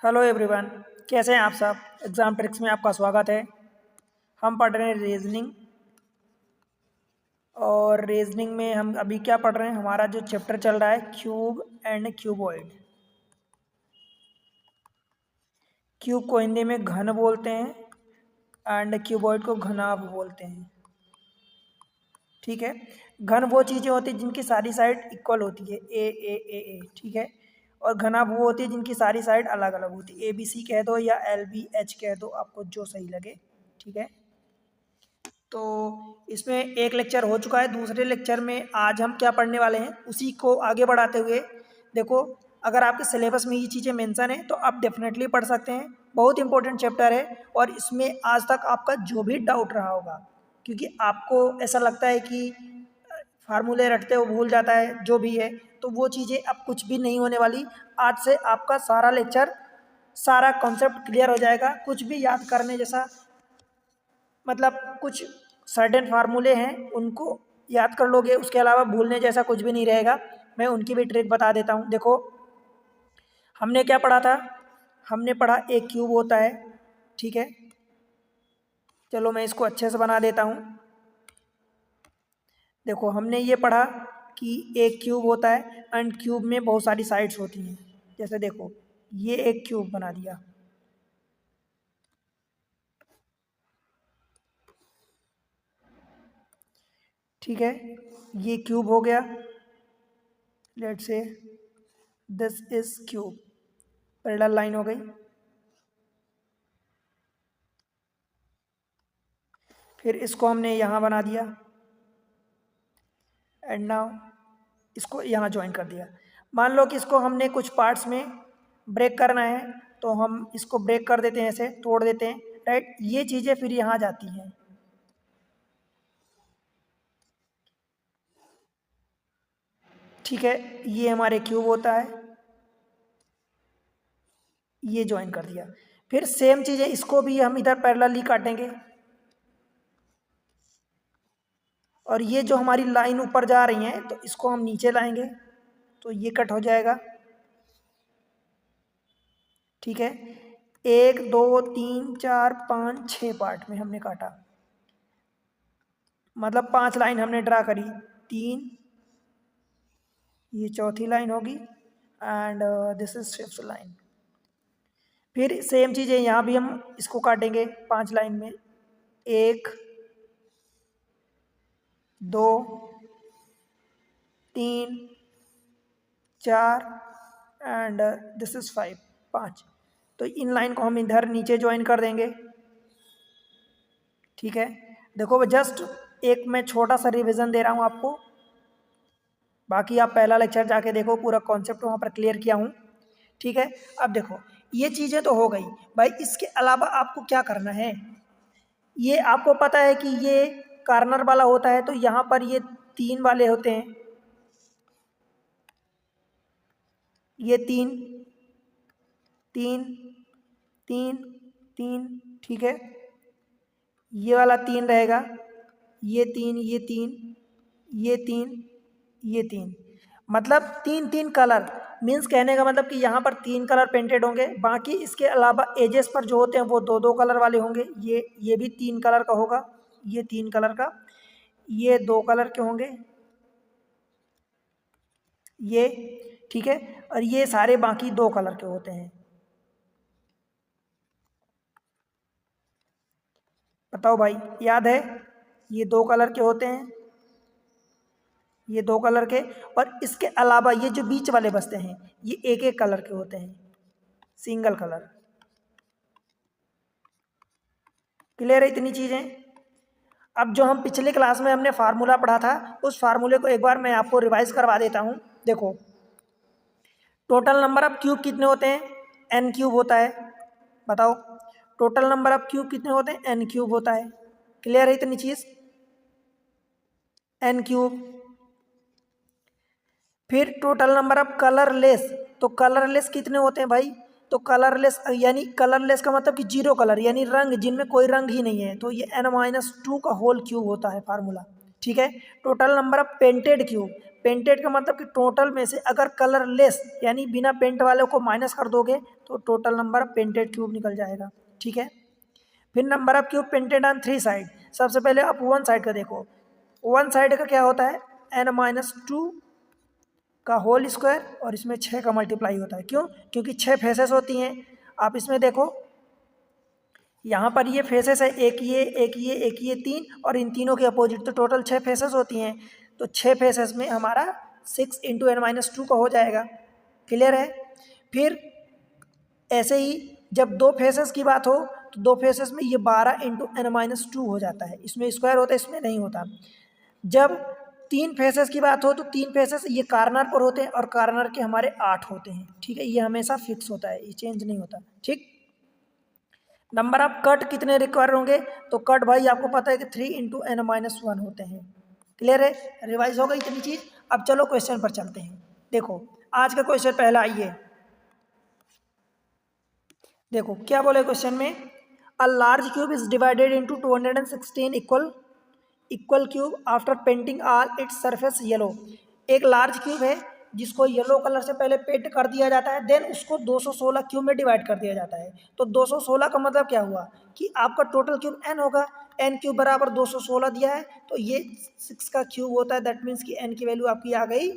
Hello everyone, कैसे हैं आप सब। एग्ज़ाम ट्रिक्स में आपका स्वागत है। हम पढ़ रहे हैं रीजनिंग। और रीजनिंग में हम अभी क्या पढ़ रहे हैं, हमारा जो चैप्टर चल रहा है क्यूब एंड क्यूबॉइड। क्यूब को हिंदी में घन बोलते हैं एंड क्यूबॉइड को घनाभ बोलते हैं। ठीक है। घन वो चीज़ें होती हैं जिनकी सारी साइड इक्वल होती है, ए। ठीक है। और घनाभ वो होती है जिनकी सारी साइड अलग अलग होती है, ABC कह दो या LBH कह दो, आपको जो सही लगे। ठीक है। तो इसमें एक लेक्चर हो चुका है। दूसरे लेक्चर में आज हम क्या पढ़ने वाले हैं, उसी को आगे बढ़ाते हुए देखो, अगर आपके सिलेबस में ये चीज़ें मेंशन है तो आप डेफिनेटली पढ़ सकते हैं। बहुत इंपॉर्टेंट चैप्टर है और इसमें आज तक आपका जो भी डाउट रहा होगा, क्योंकि आपको ऐसा लगता है कि फार्मूले रटते हो भूल जाता है जो भी है, तो वो चीज़ें अब कुछ भी नहीं होने वाली। आज से आपका सारा लेक्चर, सारा कॉन्सेप्ट क्लियर हो जाएगा। कुछ भी याद करने जैसा, मतलब कुछ सर्टेन फार्मूले हैं उनको याद कर लोगे, उसके अलावा भूलने जैसा कुछ भी नहीं रहेगा। मैं उनकी भी ट्रिक बता देता हूँ। देखो, हमने क्या पढ़ा था, हमने पढ़ा एक क्यूब होता है। ठीक है, चलो मैं इसको अच्छे से बना देता हूँ। देखो, हमने ये पढ़ा कि एक क्यूब होता है एंड क्यूब में बहुत सारी साइड्स होती हैं। जैसे देखो, ये एक क्यूब बना दिया। ठीक है, ये क्यूब हो गया। Let's say this is cube, parallel line हो गई। फिर इसको हमने यहाँ बना दिया एंड नाउ इसको यहाँ ज्वाइन कर दिया। मान लो कि इसको हमने कुछ पार्ट्स में ब्रेक करना है, तो हम इसको ब्रेक कर देते हैं, ऐसे तोड़ देते हैं। राइट, ये चीज़ें फिर यहाँ जाती हैं। ठीक है, ये हमारे क्यूब होता है, ये ज्वाइन कर दिया। फिर सेम चीज़ें इसको भी हम इधर पैरेलली काटेंगे और ये जो हमारी लाइन ऊपर जा रही है तो इसको हम नीचे लाएंगे, तो ये कट हो जाएगा। ठीक है, 1 2 3 4 5 6 पार्ट में हमने काटा, मतलब 5 लाइन हमने ड्रा करी। 3, ये चौथी लाइन होगी and this is 5th line. फिर सेम चीज़ है, यहाँ भी हम इसको काटेंगे 5 लाइन में, 1 2 3 4 एंड दिस इज 5। तो इन लाइन को हम इधर नीचे ज्वाइन कर देंगे। ठीक है, देखो जस्ट एक मैं छोटा सा रिवीजन दे रहा हूँ आपको, बाकी आप पहला लेक्चर जाके देखो, पूरा कॉन्सेप्ट वहाँ पर क्लियर किया हूँ। ठीक है, अब देखो ये चीज़ें तो हो गई भाई, इसके अलावा आपको क्या करना है। ये आपको पता है कि ये कार्नर वाला होता है, तो यहाँ पर ये 3 वाले होते हैं, ये 3 3 3 3। ठीक है, ये वाला 3 रहेगा, ये 3 ये 3 ये 3 ये 3, मतलब 3 3 कलर। मीन्स कहने का मतलब कि यहाँ पर 3 कलर पेंटेड होंगे, बाकी इसके अलावा एजेस पर जो होते हैं वो 2 2 कलर वाले होंगे। ये भी 3 कलर का होगा, ये 3 कलर का, ये 2 कलर के होंगे, ये। ठीक है, और ये सारे बाकी 2 कलर के होते हैं। बताओ भाई, याद है, ये 2 कलर के होते हैं, ये 2 कलर के, और इसके अलावा ये जो बीच वाले बचते हैं ये 1 1 कलर के होते हैं, सिंगल कलर। क्लियर है इतनी चीज़ें। अब जो हम पिछले क्लास में हमने फार्मूला पढ़ा था, उस फार्मूले को एक बार मैं आपको रिवाइज करवा देता हूँ। देखो, टोटल नंबर ऑफ क्यूब कितने होते हैं, n क्यूब होता है। बताओ, टोटल नंबर ऑफ क्यूब कितने होते हैं, n क्यूब होता है। क्लियर है इतनी चीज़, n क्यूब। फिर टोटल नंबर ऑफ कलरलेस, तो कलरलेस कितने होते हैं भाई, तो कलरलेस यानी कलरलेस का मतलब कि 0 कलर, यानी रंग जिनमें कोई रंग ही नहीं है, तो ये n-2 का होल क्यूब होता है फार्मूला। ठीक है। Total number of painted cube, painted का मतलब कि टोटल में से अगर कलरलेस यानी बिना पेंट वाले को माइनस कर दोगे तो total number of painted cube निकल जाएगा, ठीक है। फिर number of cube painted on 3 side, सबसे पहले आप वन साइड का देखो, वन साइड का क्या होता है n-2 का होल स्क्वायर और इसमें 6 का मल्टीप्लाई होता है, क्यों? क्योंकि 6 फेसेस होती हैं। आप इसमें देखो यहाँ पर ये फेसेस है, एक ये एक ये एक ये 3 और इन तीनों के अपोजिट, तो टोटल 6 फेसेस होती हैं। तो 6 फेसेस में हमारा 6 इंटू n-2 का हो जाएगा, क्लियर है। फिर ऐसे ही जब 2 फेसेस की बात हो तो 2 फेसेस में ये 12 इंटू n-2 हो जाता है, इसमें स्क्वायर होता है इसमें नहीं होता। जब 3 फेसेस की बात हो तो 3 फेसेस ये कार्नर पर होते हैं और कार्नर के हमारे 8 होते हैं, ठीक है। ये हमेशा फिक्स होता है, ये चेंज नहीं होता, ठीक। नंबर ऑफ कट कितने रिक्वायर होंगे, तो कट भाई आपको पता है कि 3 इंटू n-1 होते हैं, क्लियर है। रिवाइज हो गई इतनी चीज। अब चलो क्वेश्चन पर चलते हैं। देखो आज का क्वेश्चन पहला आइए, देखो क्या बोले क्वेश्चन में, a large cube is divided into 216 equal cube after painting all its surface yellow. एक लार्ज क्यूब है जिसको येलो कलर से पहले पेंट कर दिया जाता है, देन उसको 216 क्यूब में डिवाइड कर दिया जाता है। तो 216 का मतलब क्या हुआ कि आपका टोटल क्यूब n होगा, n क्यूब बराबर 216 दिया है तो ये 6 का क्यूब होता है, दैट मीन्स कि n की वैल्यू आपकी आ गई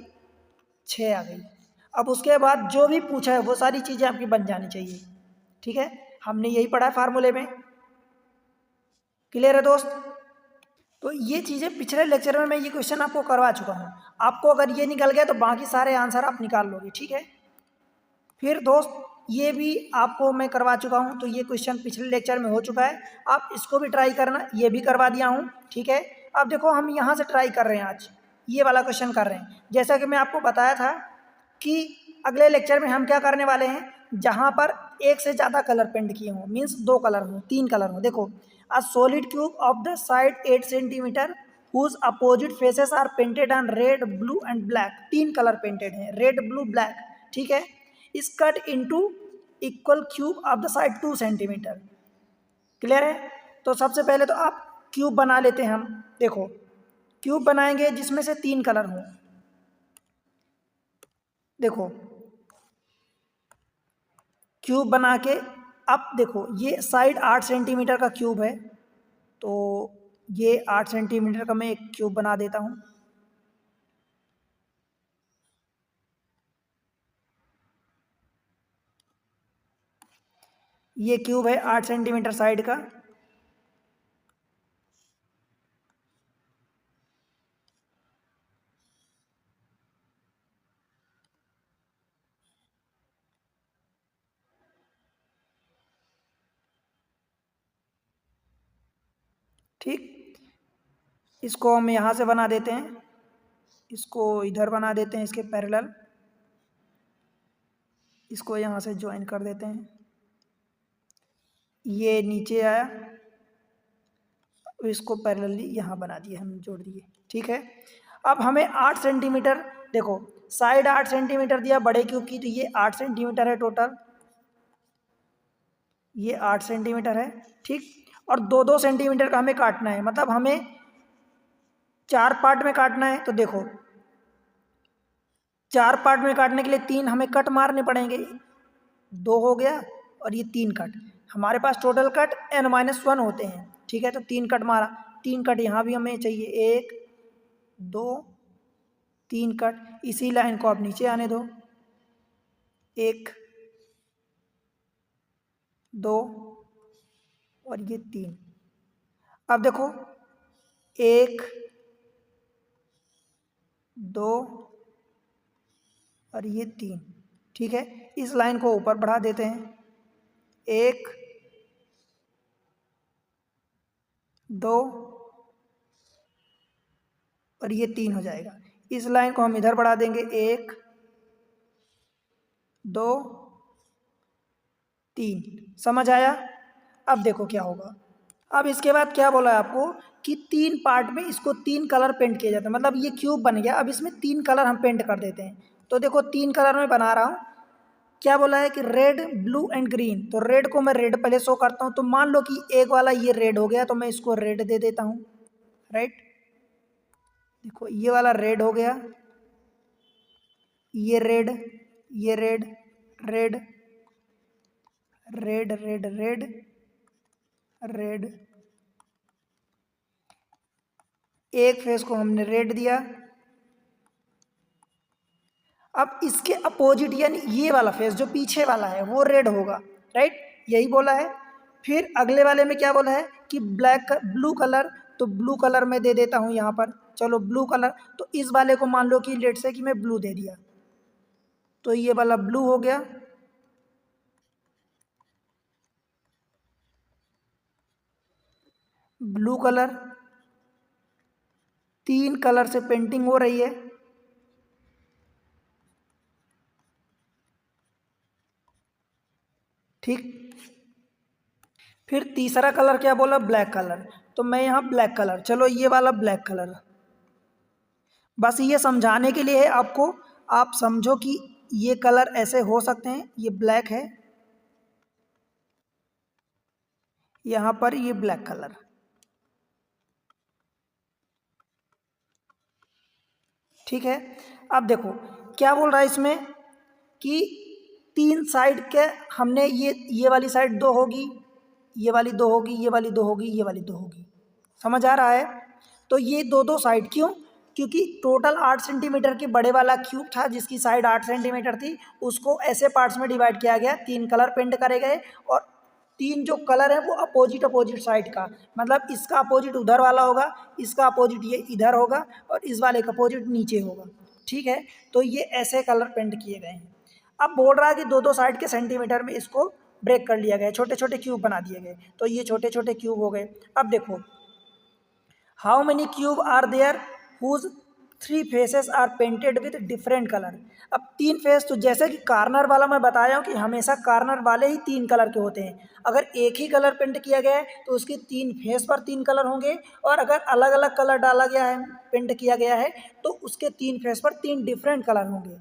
6 आ गई। अब उसके बाद जो भी पूछा है वो सारी चीज़ें आपकी बन जानी चाहिए, ठीक है। हमने यही पढ़ा है फार्मूले में, क्लियर है दोस्त। तो ये चीज़ें पिछले लेक्चर में मैं ये क्वेश्चन आपको करवा चुका हूँ, आपको अगर ये निकल गया तो बाकी सारे आंसर आप निकाल लोगे, ठीक है। फिर दोस्त ये भी आपको मैं करवा चुका हूँ, तो ये क्वेश्चन पिछले लेक्चर में हो चुका है, आप इसको भी ट्राई करना, ये भी करवा दिया हूँ, ठीक है। अब देखो हम यहाँ से ट्राई कर रहे हैं, आज ये वाला क्वेश्चन कर रहे हैं। जैसा कि मैं आपको बताया था कि अगले लेक्चर में हम क्या करने वाले हैं, जहाँ पर एक से ज़्यादा कलर पेंट किए हों, मीन्स 2 कलर हों 3 कलर हों। देखो a solid cube of the side 8 centimetre whose opposite faces are painted on red blue and black, 3 colour painted हैं, रेड ब्लू ब्लैक, ठीक है। इस cut into equal cube of the side 2 centimetre, clear है। तो सबसे पहले तो आप क्यूब बना लेते हैं हम, देखो क्यूब बनाएंगे जिसमें से 3 कलर हों। देखो क्यूब बना के अब देखो ये साइड 8 सेंटीमीटर का क्यूब है, तो ये 8 सेंटीमीटर का मैं एक क्यूब बना देता हूँ। ये क्यूब है 8 सेंटीमीटर साइड का, ठीक। इसको हम यहाँ से बना देते हैं, इसको इधर बना देते हैं इसके पैरेलल, इसको यहाँ से ज्वाइन कर देते हैं, ये नीचे आया, इसको पैरेलली यहाँ बना दिए, हम जोड़ दिए, ठीक है। अब हमें 8 सेंटीमीटर, देखो साइड 8 सेंटीमीटर दिया बड़े क्यूब की, तो ये 8 सेंटीमीटर है टोटल, ये 8 सेंटीमीटर है, ठीक। और 2-2 सेंटीमीटर का हमें काटना है, मतलब हमें 4 पार्ट में काटना है। तो देखो 4 पार्ट में काटने के लिए 3 हमें कट मारने पड़ेंगे, 2 हो गया और ये 3 कट, हमारे पास टोटल कट n-1 होते हैं, ठीक है। तो 3 कट मारा, 3 कट यहाँ भी हमें चाहिए, 1 2 3 कट, इसी लाइन को आप नीचे आने दो, 1 2 और ये 3। अब देखो 1 2 और ये 3, ठीक है। इस लाइन को ऊपर बढ़ा देते हैं, 1 2 और ये 3 हो जाएगा। इस लाइन को हम इधर बढ़ा देंगे, 1 2 3, समझ आया। अब देखो क्या होगा, अब इसके बाद क्या बोला है आपको कि 3 पार्ट में इसको 3 कलर पेंट किया जाता है, मतलब ये क्यूब बन गया, अब इसमें 3 कलर हम पेंट कर देते हैं। तो देखो 3 कलर में बना रहा हूँ, क्या बोला है कि रेड ब्लू एंड ग्रीन, तो रेड को मैं रेड पहले शो करता हूँ, तो मान लो कि एक वाला ये रेड हो गया, तो मैं इसको रेड दे देता हूँ, राइट। देखो ये वाला रेड हो गया, ये रेड, ये red, red, red, red, red, red, एक फेस को हमने रेड दिया। अब इसके अपोजिट यानी ये वाला फेस जो पीछे वाला है वो रेड होगा, राइट, यही बोला है। फिर अगले वाले में क्या बोला है कि ब्लैक ब्लू कलर, तो ब्लू कलर मैं दे देता हूँ यहाँ पर, चलो ब्लू कलर, तो इस वाले को मान लो कि लेट से कि मैं ब्लू दे दिया, तो ये वाला ब्लू हो गया। ब्लू कलर, तीन कलर से पेंटिंग हो रही है, ठीक। फिर तीसरा कलर क्या बोला, ब्लैक कलर, तो मैं यहाँ ब्लैक कलर, चलो ये वाला ब्लैक कलर, बस ये समझाने के लिए है आपको, आप समझो कि ये कलर ऐसे हो सकते हैं, ये ब्लैक है, यहाँ पर ये ब्लैक कलर, ठीक है। अब देखो क्या बोल रहा है इसमें कि तीन साइड के हमने ये वाली साइड दो होगी, ये वाली दो होगी, ये वाली दो होगी, ये वाली दो होगी, समझ आ रहा है। तो ये दो दो साइड क्यों, क्योंकि टोटल 8 सेंटीमीटर की बड़े वाला क्यूब था जिसकी साइड 8 सेंटीमीटर थी, उसको ऐसे पार्ट्स में डिवाइड किया गया, तीन कलर पेंट करे गए, और तीन जो कलर है वो अपोजिट अपोजिट साइड का, मतलब इसका अपोजिट उधर वाला होगा, इसका अपोजिट ये इधर होगा, और इस वाले का अपोजिट नीचे होगा, ठीक है। तो ये ऐसे कलर पेंट किए गए हैं। अब बोल रहा है कि दो दो साइड के सेंटीमीटर में इसको ब्रेक कर लिया गया, छोटे छोटे क्यूब बना दिए गए, तो ये छोटे छोटे क्यूब हो गए। अब देखो how many cube are there whose three faces are painted with different colour. अब तीन फेस, तो जैसे कि कार्नर वाला मैं बताया हूँ कि हमेशा कार्नर वाले ही तीन कलर के होते हैं, अगर एक ही कलर पेंट किया गया है तो उसके तीन फेस पर तीन कलर होंगे, और अगर अलग अलग कलर डाला गया है, पेंट किया गया है, तो उसके तीन फेस पर तीन डिफरेंट कलर होंगे।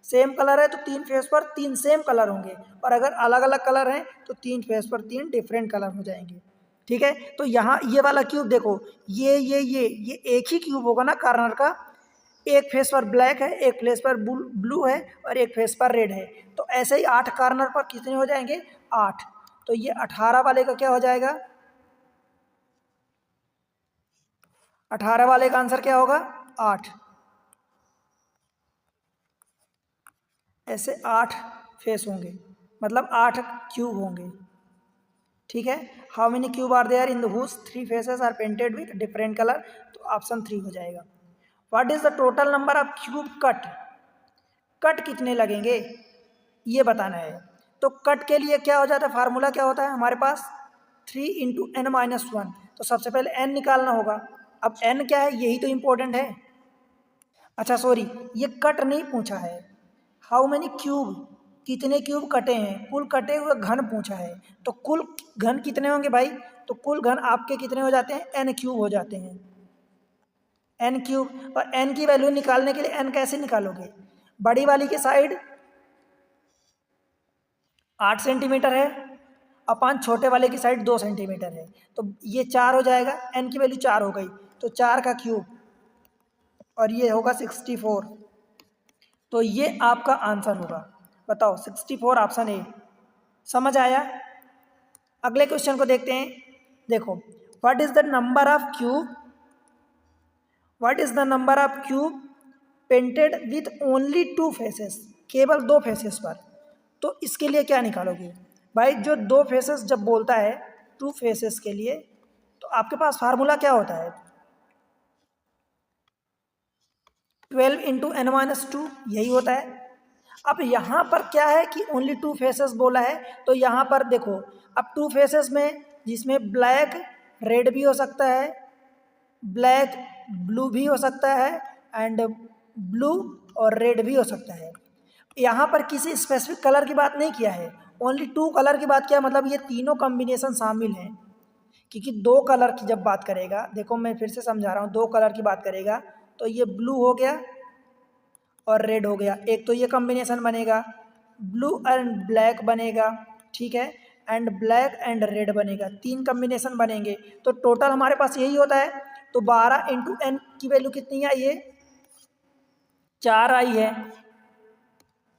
सेम कलर है तो तीन फेस पर तीन सेम कलर होंगे, और अगर अलग अलग कलर हैं तो तीन फेस पर तीन डिफरेंट कलर हो जाएंगे, ठीक है। तो यहाँ ये वाला क्यूब देखो, ये एक ही क्यूब होगा ना कार्नर का, एक फेस पर ब्लैक है, एक फेस पर ब्लू है, और एक फेस पर रेड है, तो ऐसे ही 8 कार्नर पर कितने हो जाएंगे, 8, तो ये 18 वाले का क्या हो जाएगा, 18 वाले का आंसर क्या होगा, 8, ऐसे 8 फेस होंगे, मतलब 8 क्यूब होंगे, ठीक है। How many cube are there in the whose three faces are painted with different colour, तो ऑप्शन 3 हो जाएगा। What is the total number of cube cut, cut कितने लगेंगे ये बताना है। तो कट के लिए क्या हो जाता है, फार्मूला क्या होता है हमारे पास, 3 × n−1, तो सबसे पहले n निकालना होगा। अब n क्या है, यही तो इम्पोर्टेंट है। अच्छा सॉरी, ये कट नहीं पूछा है, हाउ मेनी क्यूब, कितने क्यूब कटे हैं, कुल कटे हुए घन पूछा है, तो कुल घन कितने होंगे भाई, तो कुल घन आपके कितने हो जाते हैं, n क्यूब हो जाते हैं, n क्यूब। और n की वैल्यू निकालने के लिए n कैसे निकालोगे, बड़ी वाली की साइड 8 सेंटीमीटर है, अपन छोटे वाले की साइड 2 सेंटीमीटर है, तो ये 4 हो जाएगा, n की वैल्यू 4 हो गई, तो 4 का क्यूब, और ये होगा 64, तो ये आपका आंसर होगा, बताओ 64 ऑप्शन ए, समझ आया। अगले क्वेश्चन को देखते हैं, देखो what is the number of cube, what is the number of cube painted with only 2 faces, केवल 2 फेसेस पर, तो इसके लिए क्या निकालोगे भाई, जो 2 फेसेस जब बोलता है 2 फेसेस के लिए, तो आपके पास फार्मूला क्या होता है, 12 × n−2, यही होता है। अब यहाँ पर क्या है कि ओनली 2 फेसेस बोला है, तो यहाँ पर देखो, अब 2 फेसेस में जिसमें ब्लैक रेड भी हो सकता है, ब्लैक ब्लू भी हो सकता है, एंड ब्लू और रेड भी हो सकता है। यहाँ पर किसी स्पेसिफिक कलर की बात नहीं किया है, ओनली 2 कलर की बात किया, मतलब ये तीनों कॉम्बिनेशन शामिल हैं, क्योंकि 2 कलर की जब बात करेगा, देखो मैं फिर से समझा रहा हूँ, 2 कलर की बात करेगा तो ये ब्लू हो गया और रेड हो गया, एक तो ये कॉम्बिनेशन बनेगा, ब्लू एंड ब्लैक बनेगा, ठीक है, एंड ब्लैक एंड रेड बनेगा, 3 कॉम्बिनेशन बनेंगे, तो टोटल हमारे पास यही होता है तो 12 इंटू एन की वैल्यू कितनी आई है, 4 आई है।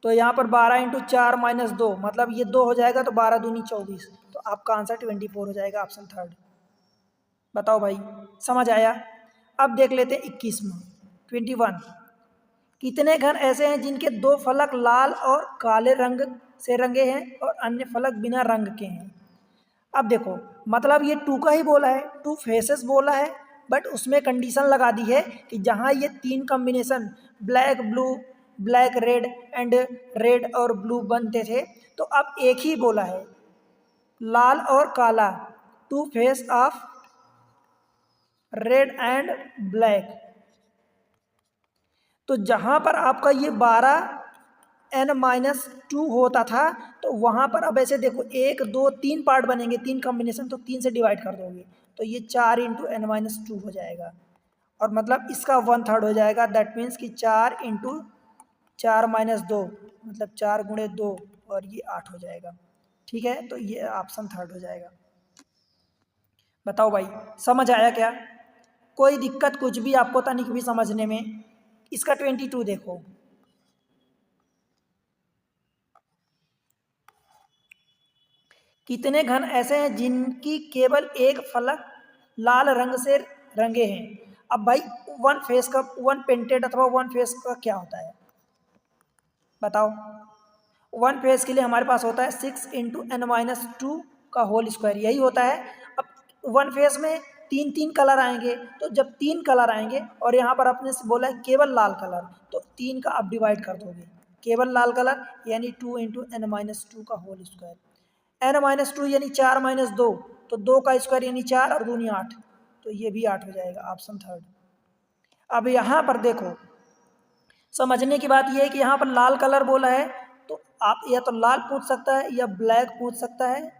तो यहाँ पर 12 इंटू 4 माइनस 2 मतलब ये 2 हो जाएगा, तो 12 दूनी 24, तो आपका आंसर 24 हो जाएगा, ऑप्शन थर्ड। बताओ भाई, समझ आया? अब देख लेते हैं 21वां 21। कितने घन ऐसे हैं जिनके दो फलक लाल और काले रंग से रंगे हैं और अन्य फलक बिना रंग के हैं? अब देखो, मतलब ये टू का ही बोला है, टू फेसेस बोला है, बट उसमें कंडीशन लगा दी है कि जहाँ ये तीन combination black blue, black red and red और ब्लू बनते थे, तो अब एक ही बोला है लाल और काला, two face of red and black. तो जहाँ पर आपका ये 12n-2 होता था, तो वहाँ पर अब ऐसे देखो 1 2 3 पार्ट बनेंगे, 3 कॉम्बिनेशन, तो 3 से डिवाइड कर दोगे तो ये 4 इंटू n-2 हो जाएगा, और मतलब इसका 1/3 हो जाएगा। दैट मीन्स कि 4 इंटू 4-2 मतलब 4 गुणे 2 और ये 8 हो जाएगा। ठीक है, तो ये ऑप्शन थर्ड हो जाएगा। बताओ भाई, समझ आया क्या? कोई दिक्कत कुछ भी आपको तनिक भी समझने में? इसका 22 देखो, कितने घन ऐसे हैं जिनकी केवल एक फलक लाल रंग से रंगे हैं? अब भाई वन फेस का, वन पेंटेड अथवा वन फेस का क्या होता है बताओ? वन फेस के लिए हमारे पास होता है 6 इंटू n-2 का होल स्क्वायर, यही होता है। अब वन फेस में तीन तीन कलर आएंगे, तो जब 3 कलर आएंगे और यहाँ पर आपने बोला है केवल लाल कलर, तो 3 का आप डिवाइड कर दोगे, केवल लाल कलर यानी 2 इंटू n-2 का होल स्क्वायर। n-2 यानी 4-2, तो 2 का स्क्वायर यानी 4 और दूनी 8, तो ये भी 8 हो जाएगा, ऑप्शन थर्ड। अब यहाँ पर देखो, समझने की बात यह है कि यहाँ पर लाल कलर बोला है, तो आप या तो लाल पूछ सकता है या ब्लैक पूछ सकता है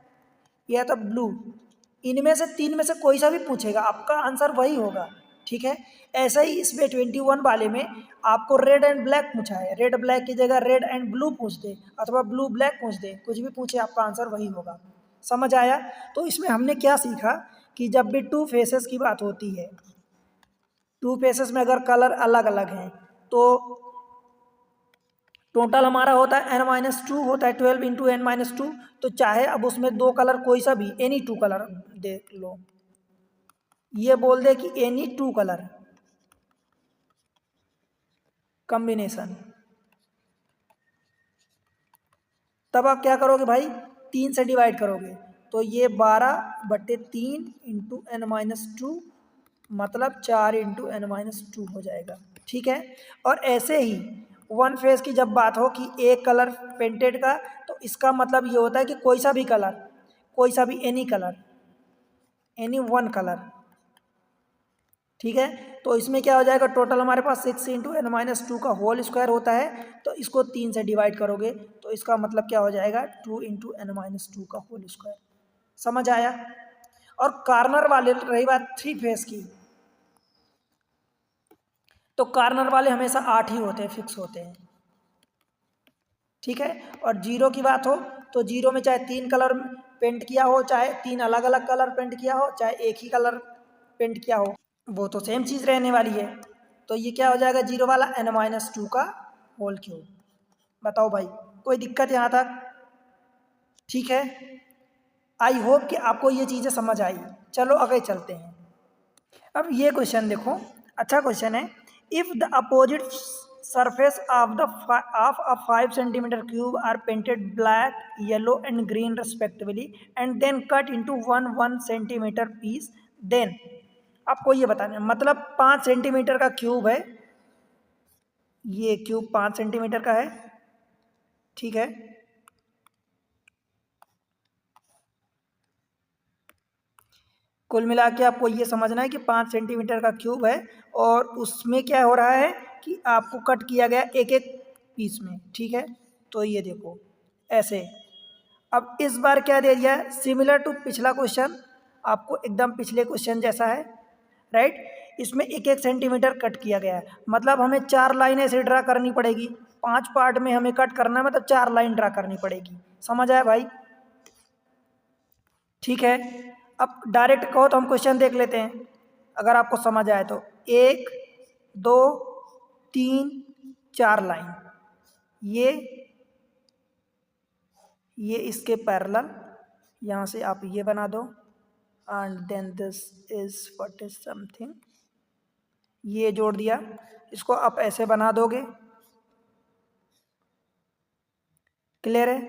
या तो ब्लू, इनमें से 3 में से कोई सा भी पूछेगा, आपका आंसर वही होगा। ठीक है, ऐसा ही इसमें 21 वाले में आपको रेड एंड ब्लैक पूछा है, रेड ब्लैक की जगह रेड एंड ब्लू पूछ दे अथवा ब्लू ब्लैक पूछ दे, कुछ भी पूछे आपका आंसर वही होगा। समझ आया? तो इसमें हमने क्या सीखा कि जब भी टू फेसेस की बात होती है, टू फेसेस में अगर कलर अलग अलग हैं, तो टोटल हमारा होता है n-2 होता है 12 इंटू n-2, तो चाहे अब उसमें 2 कलर कोई सा भी एनी 2 कलर देख लो, ये बोल दे कि एनी 2 कलर कॉम्बिनेशन, तब आप क्या करोगे भाई, 3 से डिवाइड करोगे, तो ये 12/3 इंटू n-2 मतलब 4 इंटू n-2 हो जाएगा। ठीक है, और ऐसे ही वन फेस की जब बात हो कि एक कलर पेंटेड का, तो इसका मतलब ये होता है कि कोई सा भी कलर, कोई सा भी any colour, any one colour. ठीक है, तो इसमें क्या हो जाएगा, टोटल हमारे पास 6 इंटू n-2 का होल स्क्वायर होता है, तो इसको 3 से डिवाइड करोगे, तो इसका मतलब क्या हो जाएगा, 2 इंटू n-2 का होल स्क्वायर। समझ आया? और कार्नर वाले, रही बात 3 फेस की, तो कार्नर वाले हमेशा 8 ही होते हैं, फिक्स होते हैं। ठीक है, और जीरो की बात हो, तो जीरो में चाहे 3 कलर पेंट किया हो, चाहे 3 अलग अलग कलर पेंट किया हो, चाहे एक ही कलर पेंट किया हो, वो तो सेम चीज़ रहने वाली है। तो ये क्या हो जाएगा, जीरो वाला n-2 का होल क्यूब। बताओ भाई, कोई दिक्कत यहाँ तक? ठीक है, आई होप कि आपको ये चीज़ें समझ आई। चलो आगे चलते हैं। अब ये क्वेश्चन देखो, अच्छा क्वेश्चन है। If the opposite surface of a 5 centimeter cube are painted black, yellow and green respectively and then cut into 1 centimeter piece, then आपको ये बताना है, मतलब 5 सेंटीमीटर का क्यूब है, ये क्यूब 5 सेंटीमीटर का है। ठीक है, कुल मिला के आपको ये समझना है कि 5 सेंटीमीटर का क्यूब है और उसमें क्या हो रहा है कि आपको कट किया गया एक एक पीस में। ठीक है, तो ये देखो ऐसे। अब इस बार क्या दे दिया है, सिमिलर टू पिछला क्वेश्चन, आपको एकदम पिछले क्वेश्चन जैसा है, राइट। इसमें एक एक सेंटीमीटर कट किया गया है, मतलब हमें 4 लाइन ऐसे ड्रा करनी पड़ेगी, 5 पार्ट में हमें कट करना है, मतलब 4 लाइन ड्रा करनी पड़ेगी। समझ आया भाई? ठीक है, अब डायरेक्ट कहो तो हम क्वेश्चन देख लेते हैं। अगर आपको समझ आए तो 1 2 3 4 लाइन, ये इसके पैरेलल, यहाँ से आप ये बना दो and then this is what is something, ये जोड़ दिया, इसको आप ऐसे बना दोगे। क्लियर है?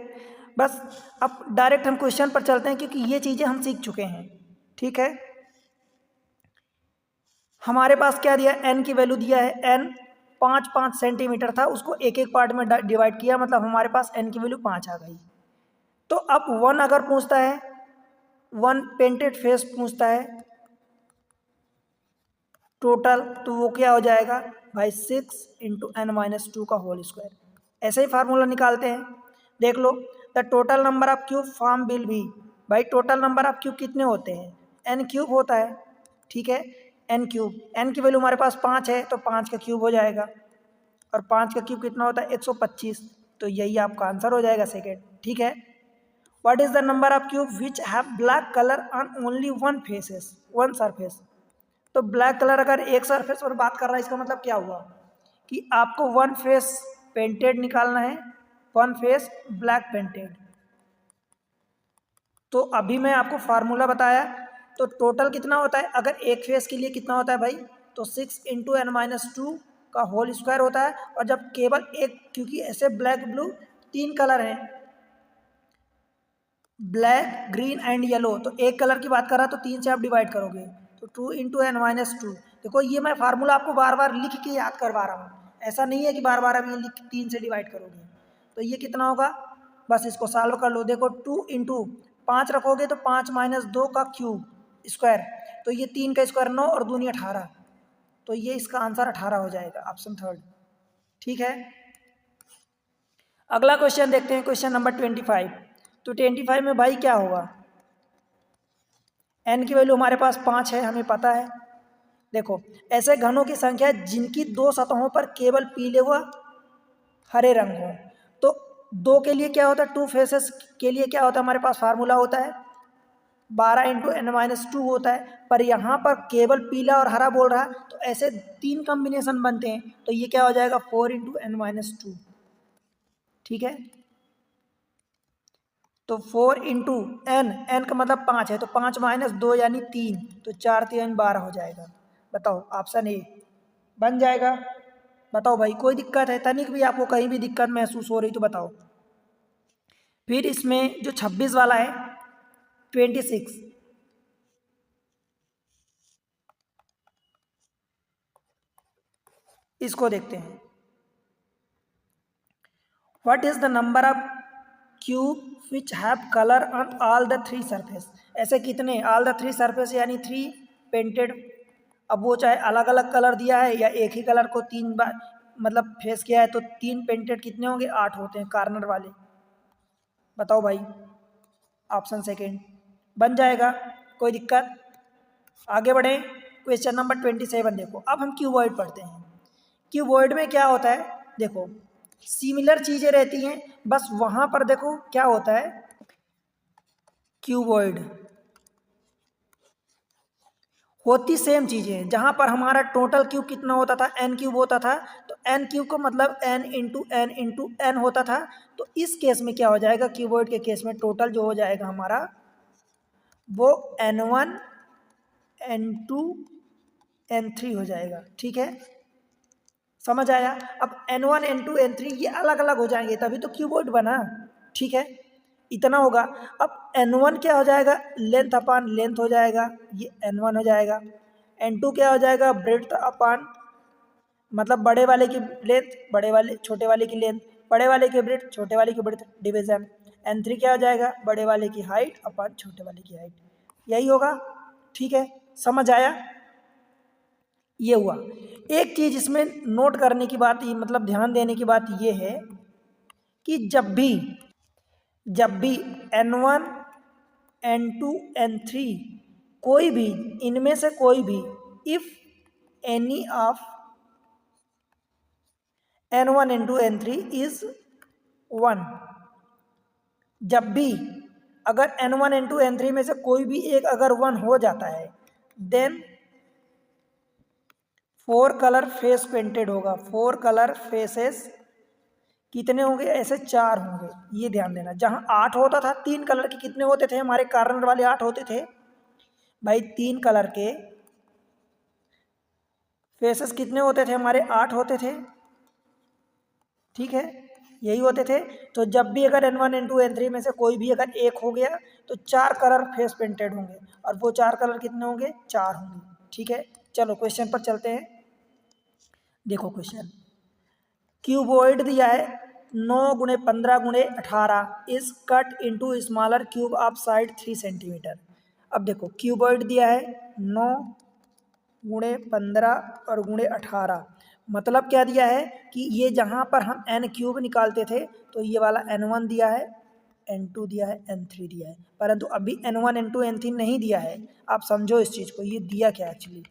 बस अब डायरेक्ट हम क्वेश्चन पर चलते हैं क्योंकि ये चीज़ें हम सीख चुके हैं। ठीक है, हमारे पास क्या दिया, एन की वैल्यू दिया है, एन 5 सेंटीमीटर था, उसको एक एक पार्ट में डिवाइड किया, मतलब हमारे पास एन की वैल्यू 5 आ गई। तो अब 1 अगर पूछता है, 1 पेंटेड फेस पूछता है टोटल, तो वो क्या हो जाएगा भाई 6 इंटू एन माइनस 2 का होल स्क्वायर। ऐसे ही फार्मूला निकालते हैं, देख लो, the total number of cube form will be, भाई टोटल नंबर ऑफ क्यूब कितने होते हैं, एन क्यूब होता है। ठीक है, एन क्यूब, एन की वैल्यू हमारे पास 5 है तो 5 का क्यूब हो जाएगा, और 5 का क्यूब कितना होता है 125, तो यही आपका आंसर हो जाएगा सेकेंड। ठीक है, what is the number of cube which have black colour on only one surface. तो ब्लैक कलर अगर एक सरफेस पर बात कर रहा है, इसका मतलब क्या हुआ कि आपको वन फेस पेंटेड निकालना है, वन फेस ब्लैक पेंटेड। तो अभी मैं आपको फार्मूला बताया, तो टोटल कितना होता है, अगर एक फेस के लिए कितना होता है भाई, तो 6 इंटू एन माइनस 2 का होल स्क्वायर होता है। और जब केवल एक, क्योंकि ऐसे ब्लैक ब्लू 3 कलर हैं, ब्लैक ग्रीन एंड येलो, तो एक कलर की बात कर रहा तो 3 से आप डिवाइड करोगे, तो 2 इंटू एन माइनस 2। देखो ये मैं फार्मूला आपको बार बार लिख के याद करवा रहा हूँ, ऐसा नहीं है कि बार बार आप ये लिख 3 से डिवाइड करोगे। तो ये कितना होगा, बस इसको सॉल्व कर लो। देखो 2 इंटू 5 रखोगे तो 5 माइनस 2 का क्यूब स्क्वायर, तो ये 3 का स्क्वायर 9 और दूनी 18, तो ये इसका आंसर 18 हो जाएगा, ऑप्शन थर्ड। ठीक है, अगला क्वेश्चन देखते हैं, क्वेश्चन नंबर 25। तो 25 में भाई क्या होगा, एन की वैल्यू हमारे पास 5 है, हमें पता है। देखो, ऐसे घनों की संख्या जिनकी 2 सतहों पर केवल पीले व हरे रंग हो। तो 2 के लिए क्या होता है, 2 फेसेस के लिए क्या होता है, हमारे पास फार्मूला होता है 12 इंटू एन माइनस 2 होता है, पर यहाँ पर केवल पीला और हरा बोल रहा है, तो ऐसे 3 कॉम्बिनेशन बनते हैं, तो ये क्या हो जाएगा 4 इंटू एन माइनस 2। ठीक है, तो 4 इंटू एन, एन का मतलब 5 है, तो 5 माइनस 2 यानी 3, तो 4 3 12 हो जाएगा। बताओ, ऑप्शन ए बन जाएगा। बताओ भाई, कोई दिक्कत है, तनिक भी आपको कहीं भी दिक्कत महसूस हो रही तो बताओ। फिर इसमें जो 26 वाला है 26, इसको देखते हैं। What is the number of cube which have colour on all the 3 surface. ऐसे कितने, ऑल द 3 सरफेस यानी 3 पेंटेड। अब वो चाहे अलग अलग कलर दिया है या एक ही कलर को 3 बार मतलब फेस किया है, तो 3 पेंटेड कितने होंगे, 8 होते हैं कार्नर वाले। बताओ भाई, ऑप्शन सेकेंड बन जाएगा, कोई दिक्कत। आगे बढ़े, क्वेश्चन नंबर 27 देखो। अब हम क्यूबॉइड पढ़ते हैं। क्यूबॉइड में क्या होता है, देखो सिमिलर चीजें रहती हैं, बस वहां पर देखो क्या होता है, क्यूबॉइड होती सेम चीजें। जहां पर हमारा टोटल क्यूब कितना होता था, एन क्यूब होता था, तो एन क्यूब को मतलब एन इंटू एन होता था। तो इस केस में क्या हो जाएगा, क्यूबॉइड के केस में टोटल जो हो जाएगा हमारा, वो n1 n2 n3 हो जाएगा। ठीक है, समझ आया। अब n1 n2 n3 ये अलग अलग हो जाएंगे, तभी तो क्यूबॉइड बना। ठीक है, इतना होगा। अब n1 क्या हो जाएगा, लेंथ अपान लेंथ हो जाएगा, ये n1 हो जाएगा। n2 क्या हो जाएगा, ब्रेड्थ अपान मतलब बड़े वाले की लेंथ, बड़े वाले छोटे वाले की लेंथ, बड़े वाले की ब्रेड्थ, छोटे वाले की ब्रेड्थ, डिवीजन। n3 क्या हो जाएगा, बड़े वाले की हाइट अपान छोटे वाले की हाइट, यही होगा। ठीक है, समझ आया। ये हुआ। एक चीज इसमें नोट करने की बात, ये मतलब ध्यान देने की बात ये है कि जब भी n1 n2 n3 कोई भी, इनमें से कोई भी, if any of n1 n2 n3 is 1, जब भी अगर n1 n2 n3 में से कोई भी एक अगर 1 हो जाता है, देन 4 कलर फेस पेंटेड होगा, 4 कलर फेसेस कितने होंगे, ऐसे 4 होंगे, ये ध्यान देना। जहाँ 8 होता था 3 कलर के कितने होते थे हमारे कार्नर वाले 8 होते थे भाई, 3 कलर के फेसेस कितने होते थे हमारे, 8 होते थे, ठीक है, यही होते थे। तो जब भी अगर N1 N2 N3 में से कोई भी अगर एक हो गया तो 4 कलर फेस पेंटेड होंगे, और वो 4 कलर कितने होंगे, 4 होंगे, ठीक है। चलो क्वेश्चन पर चलते हैं। देखो क्वेश्चन, क्यूबॉइड दिया है 9 × 15 × 18 is cut into smaller cube of side 3 centimetre. अब देखो क्यूबॉइड दिया है 9 × 15 और ×18, मतलब क्या दिया है कि ये जहाँ पर हम n क्यूब निकालते थे तो ये वाला n1 दिया है, n2 दिया है, n3 दिया है, परंतु अभी n1 n2 n3 नहीं दिया है। आप समझो इस चीज़ को, ये दिया क्या एक्चुअली,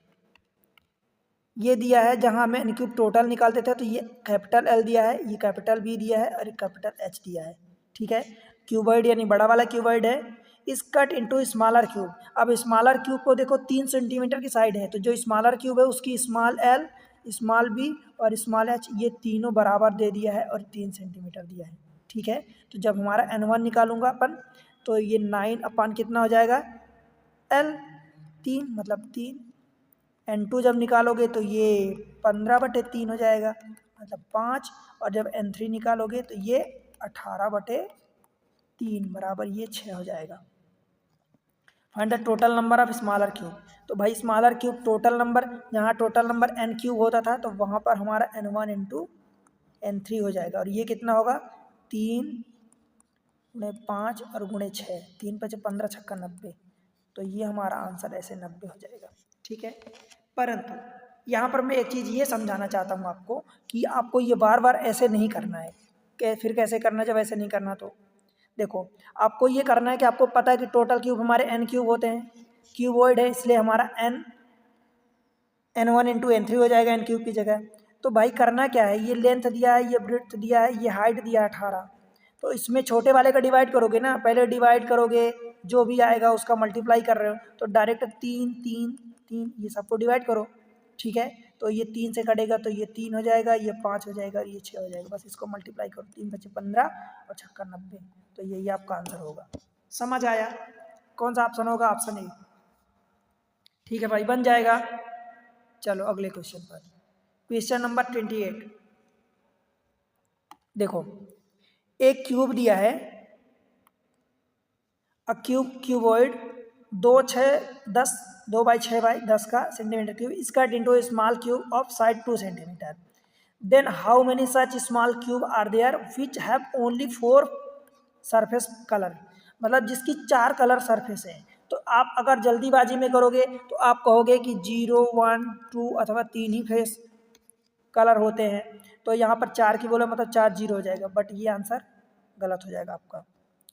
ये दिया है जहाँ हमें n क्यूब टोटल निकालते थे तो ये कैपिटल L दिया है, ये कैपिटल B दिया है और ये कैपिटल H दिया है, ठीक है। क्यूबॉइड यानी बड़ा वाला क्यूबॉइड है, इस कट इनटू स्मॉलर क्यूब। अब स्मॉलर क्यूब को देखो 3 सेंटीमीटर की साइड है, तो जो स्मॉलर क्यूब है उसकी स्मॉल L, स्मॉल B और स्मॉल H ये तीनों बराबर दे दिया है और 3 सेंटीमीटर दिया है, ठीक है। तो जब हमारा n1 निकालूंगा अपन तो ये 9 अपान कितना हो जाएगा, L 3 मतलब 3, n2 जब निकालोगे तो ये 15/3 हो जाएगा मतलब 5, और जब n3 निकालोगे तो ये 18/3 बराबर ये 6 हो जाएगा। Find the total number of smaller cube. तो भाई स्मॉलर क्यूब टोटल नंबर, जहाँ टोटल नंबर n क्यूब होता था तो वहाँ पर हमारा n1 n2 n3 हो जाएगा, और ये कितना होगा 3 × 5 और ×6, 3 × 5 = 15, 6 × 90, तो ये हमारा आंसर ऐसे 90 हो जाएगा, ठीक है। परंतु यहाँ पर मैं एक चीज़ ये समझाना चाहता हूँ आपको कि आपको ये बार बार ऐसे नहीं करना है। फिर कैसे करना जब ऐसे नहीं करना, तो देखो आपको ये करना है कि आपको पता है कि टोटल क्यूब हमारे n क्यूब होते हैं, क्यूबॉइड है इसलिए हमारा n1 × n3 हो जाएगा n क्यूब की जगह। तो भाई करना क्या है, ये लेंथ दिया है, ये ब्रेड्थ दिया है, ये हाइट दिया है 18, तो इसमें छोटे वाले का डिवाइड करोगे ना, पहले डिवाइड करोगे, जो भी आएगा उसका मल्टीप्लाई कर रहे हो तो डायरेक्ट 3 3 3 ये सबको डिवाइड करो, ठीक है। तो ये 3 से कटेगा तो ये 3 हो जाएगा, ये 5 हो जाएगा और ये 6 हो जाएगा, बस इसको मल्टीप्लाई करो, 3 × 5 = 15 और 6 × 90, तो यही आपका आंसर होगा। समझ आया, कौन सा ऑप्शन होगा, ऑप्शन ए, ठीक है भाई, बन जाएगा। चलो अगले क्वेश्चन पर, क्वेश्चन नंबर 28। देखो एक क्यूब दिया है, क्यूबॉइड 2 × 6 का centimetre cube is cut into a small cube of side 2 centimetre, then how many such small cube are there which have only 4 surface colour. मतलब जिसकी 4 कलर सरफेस है, तो आप अगर जल्दीबाजी में करोगे तो आप कहोगे कि 0 1 2 अथवा 3 ही फेस कलर होते हैं, तो यहाँ पर 4 की बोला मतलब 4 0 हो जाएगा, बट ये आंसर गलत हो जाएगा आपका,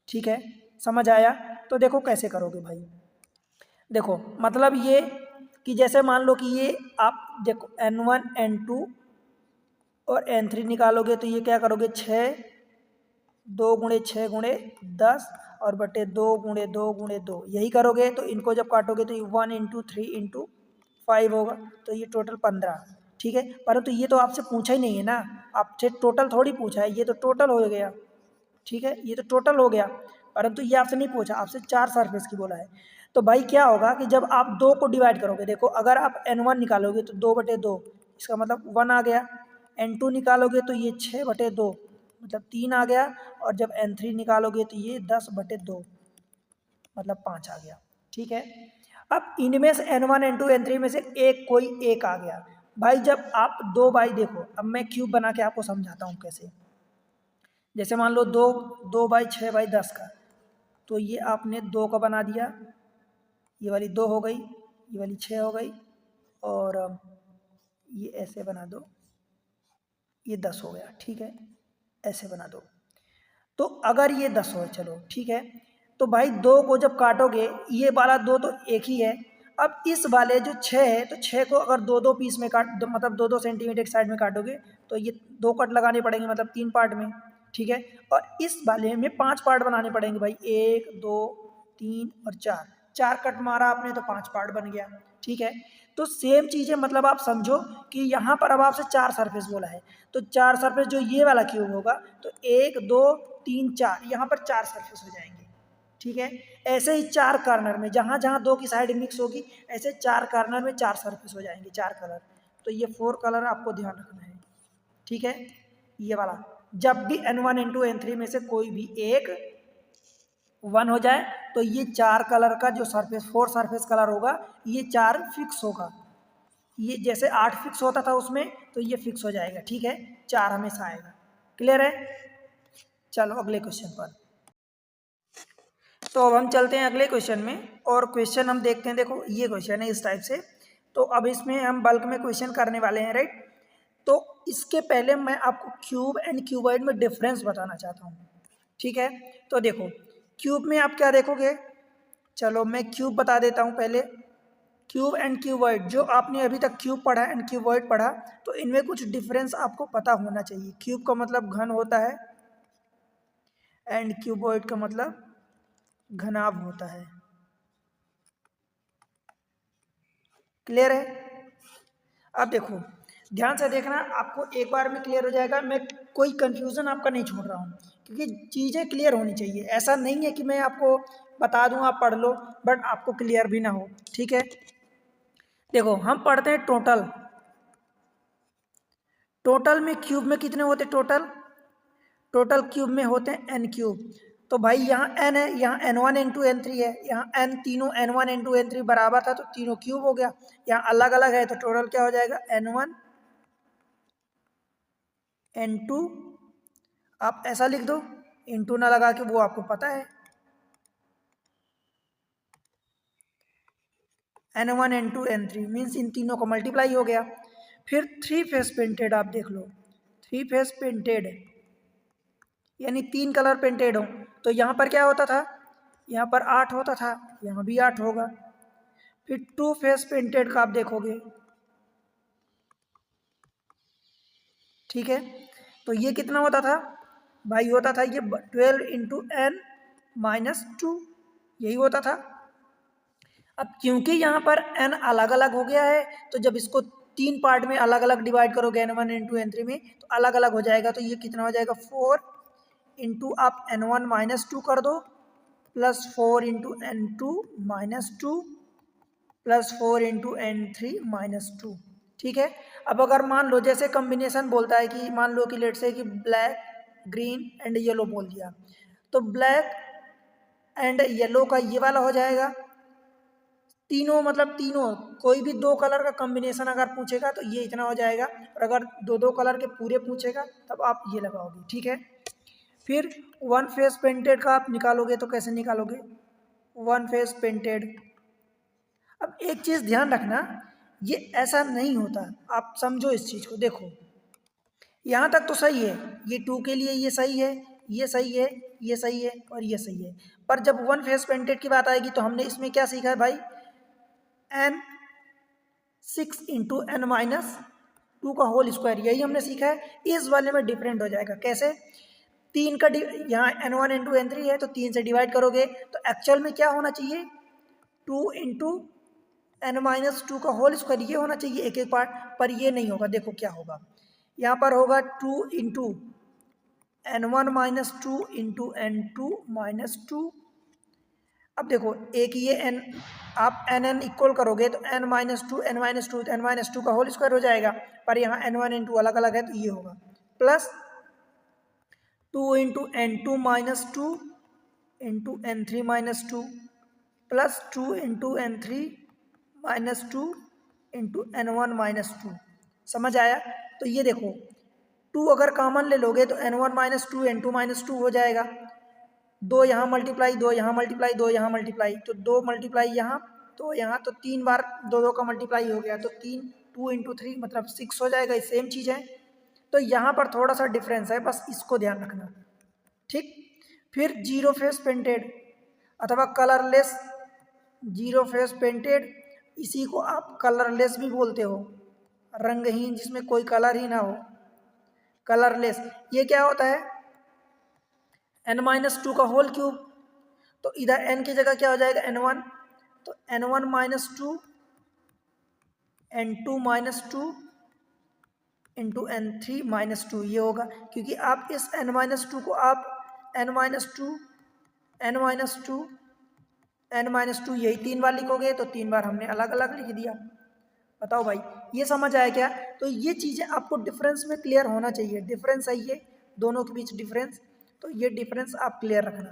ठीक है। समझ आया, तो देखो कैसे करोगे भाई। देखो मतलब ये कि जैसे मान लो कि ये आप देखो n1 n2 और n3 निकालोगे तो ये क्या करोगे, 6 2 × 6 × 10 और बटे 2 × 2 × 2 यही करोगे, तो इनको जब काटोगे तो 1 × 3 × 5 होगा, तो ये टोटल 15, ठीक है। परंतु ये तो आपसे पूछा ही नहीं है ना, आपसे टोटल थोड़ी पूछा है, ये तो टोटल हो गया, ठीक है, ये तो टोटल हो गया, परंतु ये आपसे नहीं पूछा, आपसे 4 सरफेस की बोला है। तो भाई क्या होगा कि जब आप 2 को डिवाइड करोगे, देखो अगर आप n1 निकालोगे तो 2/2, इसका मतलब 1 आ गया, n2 निकालोगे तो ये 6/2 मतलब 3 आ गया, और जब n3 निकालोगे तो ये 10/2 मतलब 5 आ गया, ठीक है। अब इनमें से n1 n2 n3 में से एक कोई एक आ गया भाई, जब आप 2 बाई देखो, अब मैं क्यूब बना के आपको समझाता हूँ कैसे। जैसे मान लो 2 2/6/10 का, तो ये आपने 2 का बना दिया, ये वाली 2 हो गई, ये वाली 6 हो गई, और ये ऐसे बना दो, ये 10 हो गया, ठीक है, ऐसे बना दो। तो अगर ये 10 हो, चलो ठीक है, तो भाई 2 को जब काटोगे, ये वाला 2 तो एक ही है, अब इस वाले जो 6 है, तो 6 को अगर 2 2 पीस में मतलब 2 2 सेंटीमीटर एक साइड में काटोगे तो ये 2 कट लगाने पड़ेंगे, मतलब 3 पार्ट में, ठीक है। और इस वाले में 5 पार्ट बनाने पड़ेंगे भाई, 1 2 3 और 4 कट मारा आपने तो 5 पार्ट बन गया, ठीक है। तो सेम चीज़ है, मतलब आप समझो कि यहाँ पर अब आपसे 4 सरफेस बोला है, तो 4 सरफेस जो ये वाला क्यूब होगा तो 1 2 3 4, यहाँ पर 4 सरफेस हो जाएंगे। ठीक है, ऐसे ही 4 कॉर्नर में जहाँ जहाँ 2 की साइड मिक्स होगी ऐसे 4 कॉर्नर में 4 सरफेस हो जाएंगे, 4 कलर। तो ये 4 कलर आपको ध्यान रखना है। ठीक है, ये वाला जब भी N1 N2 N3 में से कोई भी एक 1 हो जाए तो ये 4 कलर का जो सरफेस 4 सरफेस कलर होगा ये 4 फिक्स होगा। ये जैसे 8 फिक्स होता था उसमें तो ये फिक्स हो जाएगा। ठीक है, 4 हमेशा आएगा। क्लियर है? चलो अगले क्वेश्चन पर। तो अब हम चलते हैं अगले क्वेश्चन में, और क्वेश्चन हम देखते हैं। देखो ये क्वेश्चन है इस टाइप से, तो अब इसमें हम बल्क में क्वेश्चन करने वाले हैं, राइट। तो इसके पहले मैं आपको क्यूब एंड क्यूबॉइड में डिफरेंस बताना चाहता हूँ। ठीक है, तो देखो क्यूब में आप क्या देखोगे, चलो मैं क्यूब बता देता हूँ पहले। क्यूब एंड क्यूबॉइड, जो आपने अभी तक क्यूब पढ़ा एंड क्यूबॉइड पढ़ा, तो इनमें कुछ डिफरेंस आपको पता होना चाहिए। क्यूब का मतलब घन होता है एंड क्यूबॉइड का मतलब घनाभ होता है। क्लियर है? अब देखो ध्यान से देखना, आपको एक बार में क्लियर हो जाएगा। मैं कोई कंफ्यूजन आपका नहीं छोड़ रहा हूँ, क्योंकि चीज़ें क्लियर होनी चाहिए। ऐसा नहीं है कि मैं आपको बता दूँ आप पढ़ लो बट आपको क्लियर भी ना हो। ठीक है, देखो हम पढ़ते हैं टोटल। टोटल में क्यूब में कितने होते टोटल? टोटल क्यूब में होते हैं एन क्यूब। तो भाई यहाँ एन है, यहाँ N1 N2 N3 है, यहाँ एन तीनों N1 N2 N3 बराबर था तो तीनों क्यूब हो गया। यहाँ अलग अलग है तो टोटल क्या हो जाएगा? N1 N2, आप ऐसा लिख दो, इंटू ना लगा के, वो आपको पता है। N1 N2 N3 means in तीनों का मल्टीप्लाई हो गया। फिर थ्री फेस पेंटेड, आप देख लो थ्री फेस पेंटेड यानी 3 कलर पेंटेड हो, तो यहाँ पर क्या होता था? यहाँ पर 8 होता था, यहाँ भी 8 होगा। फिर टू फेस पेंटेड का आप देखोगे। ठीक है, तो ये कितना होता था भाई? होता था ये 12 इंटू एन माइनस टू, यही होता था। अब क्योंकि यहाँ पर n अलग अलग हो गया है, तो जब इसको 3 पार्ट में अलग अलग डिवाइड करोगे N1 N2 N3 में, तो अलग अलग हो जाएगा। तो ये कितना हो जाएगा? 4 इंटू आप N1 माइनस टू कर दो plus 4 into N2 minus two plus 4 into N3 minus two. ठीक है, अब अगर मान लो जैसे कम्बिनेशन बोलता है कि मान लो कि लेट से कि ब्लैक ग्रीन एंड येलो बोल दिया, तो ब्लैक एंड येलो का ये वाला हो जाएगा। तीनों मतलब तीनों कोई भी 2 कलर का कॉम्बिनेशन अगर पूछेगा तो ये इतना हो जाएगा, और अगर 2 कलर के पूरे पूछेगा तब आप ये लगाओगे। ठीक है, फिर वन फेस पेंटेड का आप निकालोगे तो कैसे निकालोगे? One face painted. अब एक चीज़ ध्यान रखना, ये ऐसा नहीं होता, आप समझो इस चीज़ को। देखो यहाँ तक तो सही है, ये 2 के लिए ये सही है, ये सही है, ये सही है और ये सही है। पर जब वन फेस पेंटेड की बात आएगी तो हमने इसमें क्या सीखा है भाई? N 6 into n minus two का होल स्क्वायर, यही हमने सीखा है। इस वाले में डिफरेंट हो जाएगा। कैसे? 3 का यहाँ N1 N2 N3 है तो 3 से डिवाइड करोगे तो एक्चुअल में क्या होना चाहिए? 2 इंटू एन माइनस टू का होल स्क्वायर, ये होना चाहिए एक एक पार्ट, पर ये नहीं होगा। देखो क्या होगा, यहाँ पर होगा 2 into N1 minus two into N2 minus two. अब देखो एक ये n आप एन एन इक्वल करोगे तो n minus two n minus two, n minus two का होल स्क्वायर हो जाएगा, पर यहाँ N1 N2 अलग अलग है तो ये होगा plus 2 into N2 minus two into N3 minus two plus 2 into N3 minus two into N1 minus two. समझ आया? तो ये देखो 2 अगर कॉमन ले लोगे तो N1 minus two N2 minus two हो जाएगा। 2 यहाँ मल्टीप्लाई, 2 यहाँ मल्टीप्लाई, 2 यहाँ मल्टीप्लाई, तो 2 मल्टीप्लाई यहाँ, तो यहाँ तो 3 बार 2 का मल्टीप्लाई हो गया, तो 3 2 इंटू 3 मतलब 6 हो जाएगा। सेम चीज़ है, तो यहाँ पर थोड़ा सा डिफरेंस है, बस इसको ध्यान रखना। ठीक, फिर जीरो फेस पेंटेड अथवा कलरलेस जीरो फेस पेंटेड, इसी को आप कलरलेस भी बोलते हो, रंगहीन जिसमें कोई कलर ही ना हो, कलरलेस। ये क्या होता है? n माइनस टू का होल क्यूब, तो इधर n की जगह क्या हो जाएगा? N1, तो N1 minus two N2 - 2 into N3 - 2 ये होगा, क्योंकि आप इस N-2 को आप N-2 N-2 N-2 यही 3 बार लिखोगे तो 3 बार हमने अलग अलग लिख दिया। बताओ भाई, ये समझ आया क्या? तो ये चीज़ें आपको डिफरेंस में क्लियर होना चाहिए। डिफरेंस है ये दोनों के बीच डिफरेंस, तो ये डिफरेंस आप क्लियर रखना,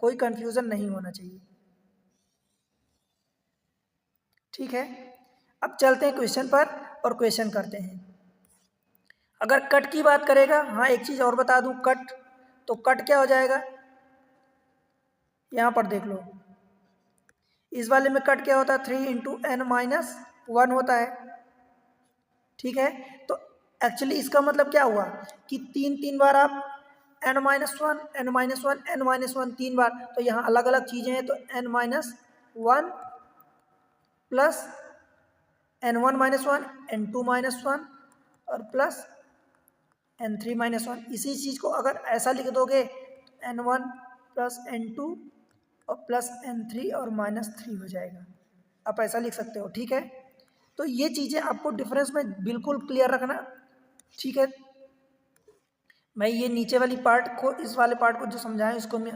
कोई कंफ्यूजन नहीं होना चाहिए। ठीक है, अब चलते हैं क्वेश्चन पर और क्वेश्चन करते हैं। अगर कट की बात करेगा, हाँ एक चीज़ और बता दूं, कट, तो कट क्या हो जाएगा, यहाँ पर देख लो, इस वाले में कट क्या होता है, 3 × N - 1 होता है। ठीक है, तो एक्चुअली इसका मतलब क्या हुआ कि 3 बार आप N-1 N-1 N-1 3 बार, तो यहाँ अलग अलग चीज़ें हैं, तो N-1 प्लस N1 - 1 N2 - 1 और प्लस N3 - 1। इसी चीज़ को अगर ऐसा लिख दोगे तो N1 प्लस N2 और प्लस N3 और -3 हो जाएगा, आप ऐसा लिख सकते हो। ठीक है, तो ये चीज़ें आपको डिफरेंस में बिल्कुल क्लियर रखना। ठीक है, मैं ये नीचे वाली पार्ट को, इस वाले पार्ट को जो समझाएं इसको मैं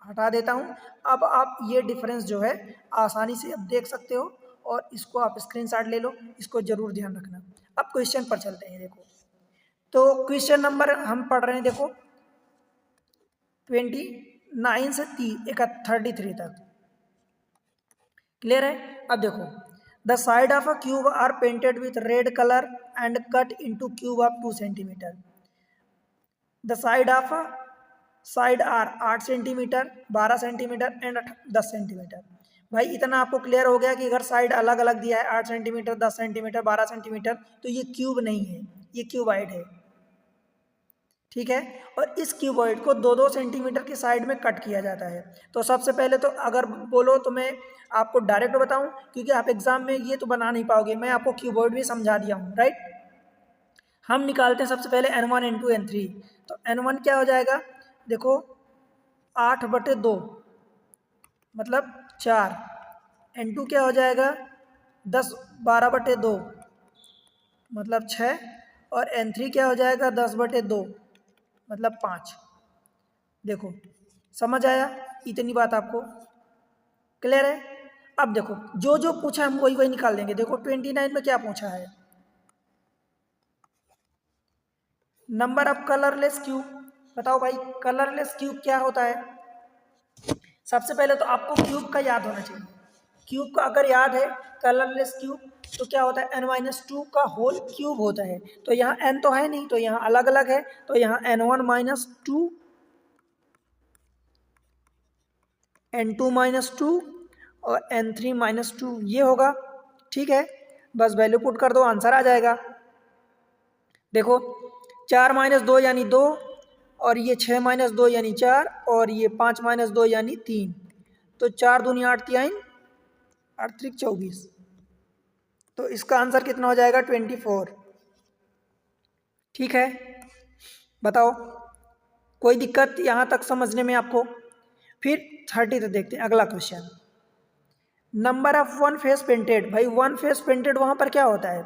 हटा देता हूँ। अब आप ये डिफरेंस जो है आसानी से अब देख सकते हो, और इसको आप स्क्रीनशॉट ले लो, इसको जरूर ध्यान रखना। अब क्वेश्चन पर चलते हैं। देखो, तो क्वेश्चन नंबर हम पढ़ रहे हैं, देखो 29 से 33 तक क्लियर है। अब देखो, the side of a cube are painted with red colour and cut into cube of 2 centimetre. The side are 8 centimetre, 12 centimetre and 10 centimetre. भाई इतना आपको क्लियर हो गया कि अगर साइड अलग अलग दिया है, 8 सेंटीमीटर, 10 सेंटीमीटर, 12 सेंटीमीटर, तो ये क्यूब नहीं है, ये क्यूबॉइड है। ठीक है, और इस क्यूबॉइड को 2-2 सेंटीमीटर की साइड में कट किया जाता है। तो सबसे पहले तो अगर बोलो तो मैं आपको डायरेक्ट बताऊं, क्योंकि आप एग्जाम में ये तो बना नहीं पाओगे, मैं आपको क्यूबॉइड भी समझा दिया हूँ, राइट। हम निकालते हैं सबसे पहले N1 N2 N3। तो N1 क्या हो जाएगा, देखो 8/2 मतलब 4। N2 क्या हो जाएगा, 10/12/2 मतलब 6। और N3 क्या हो जाएगा, 10/2 मतलब 5। देखो, समझ आया, इतनी बात आपको क्लियर है। अब देखो, जो जो पूछा हम वही वही निकाल देंगे। देखो 29 में क्या पूछा है, नंबर ऑफ कलरलेस क्यूब। बताओ भाई, कलरलेस क्यूब क्या होता है। सबसे पहले तो आपको क्यूब का याद होना चाहिए। क्यूब का अगर याद है, कलरलेस क्यूब, तो क्या होता है, N-2 का होल क्यूब होता है। तो यहाँ N तो है नहीं, तो यहाँ अलग अलग है, तो यहाँ N1 - 2 N2 - 2 और N3 - 2 ये होगा। ठीक है, बस वैल्यू पुट कर दो, आंसर आ जाएगा। देखो 4 - 2 यानी 2, और ये 6 - 2 यानी 4, और ये 5 - 2 यानी 3। तो 4 दूनी 8 3 8 3 24। तो इसका आंसर कितना हो जाएगा, 24। ठीक है, बताओ कोई दिक्कत यहाँ तक समझने में आपको। फिर 30 तक देखते हैं अगला question. Number of one face painted. भाई वन फेस पेंटेड वहाँ पर क्या होता है,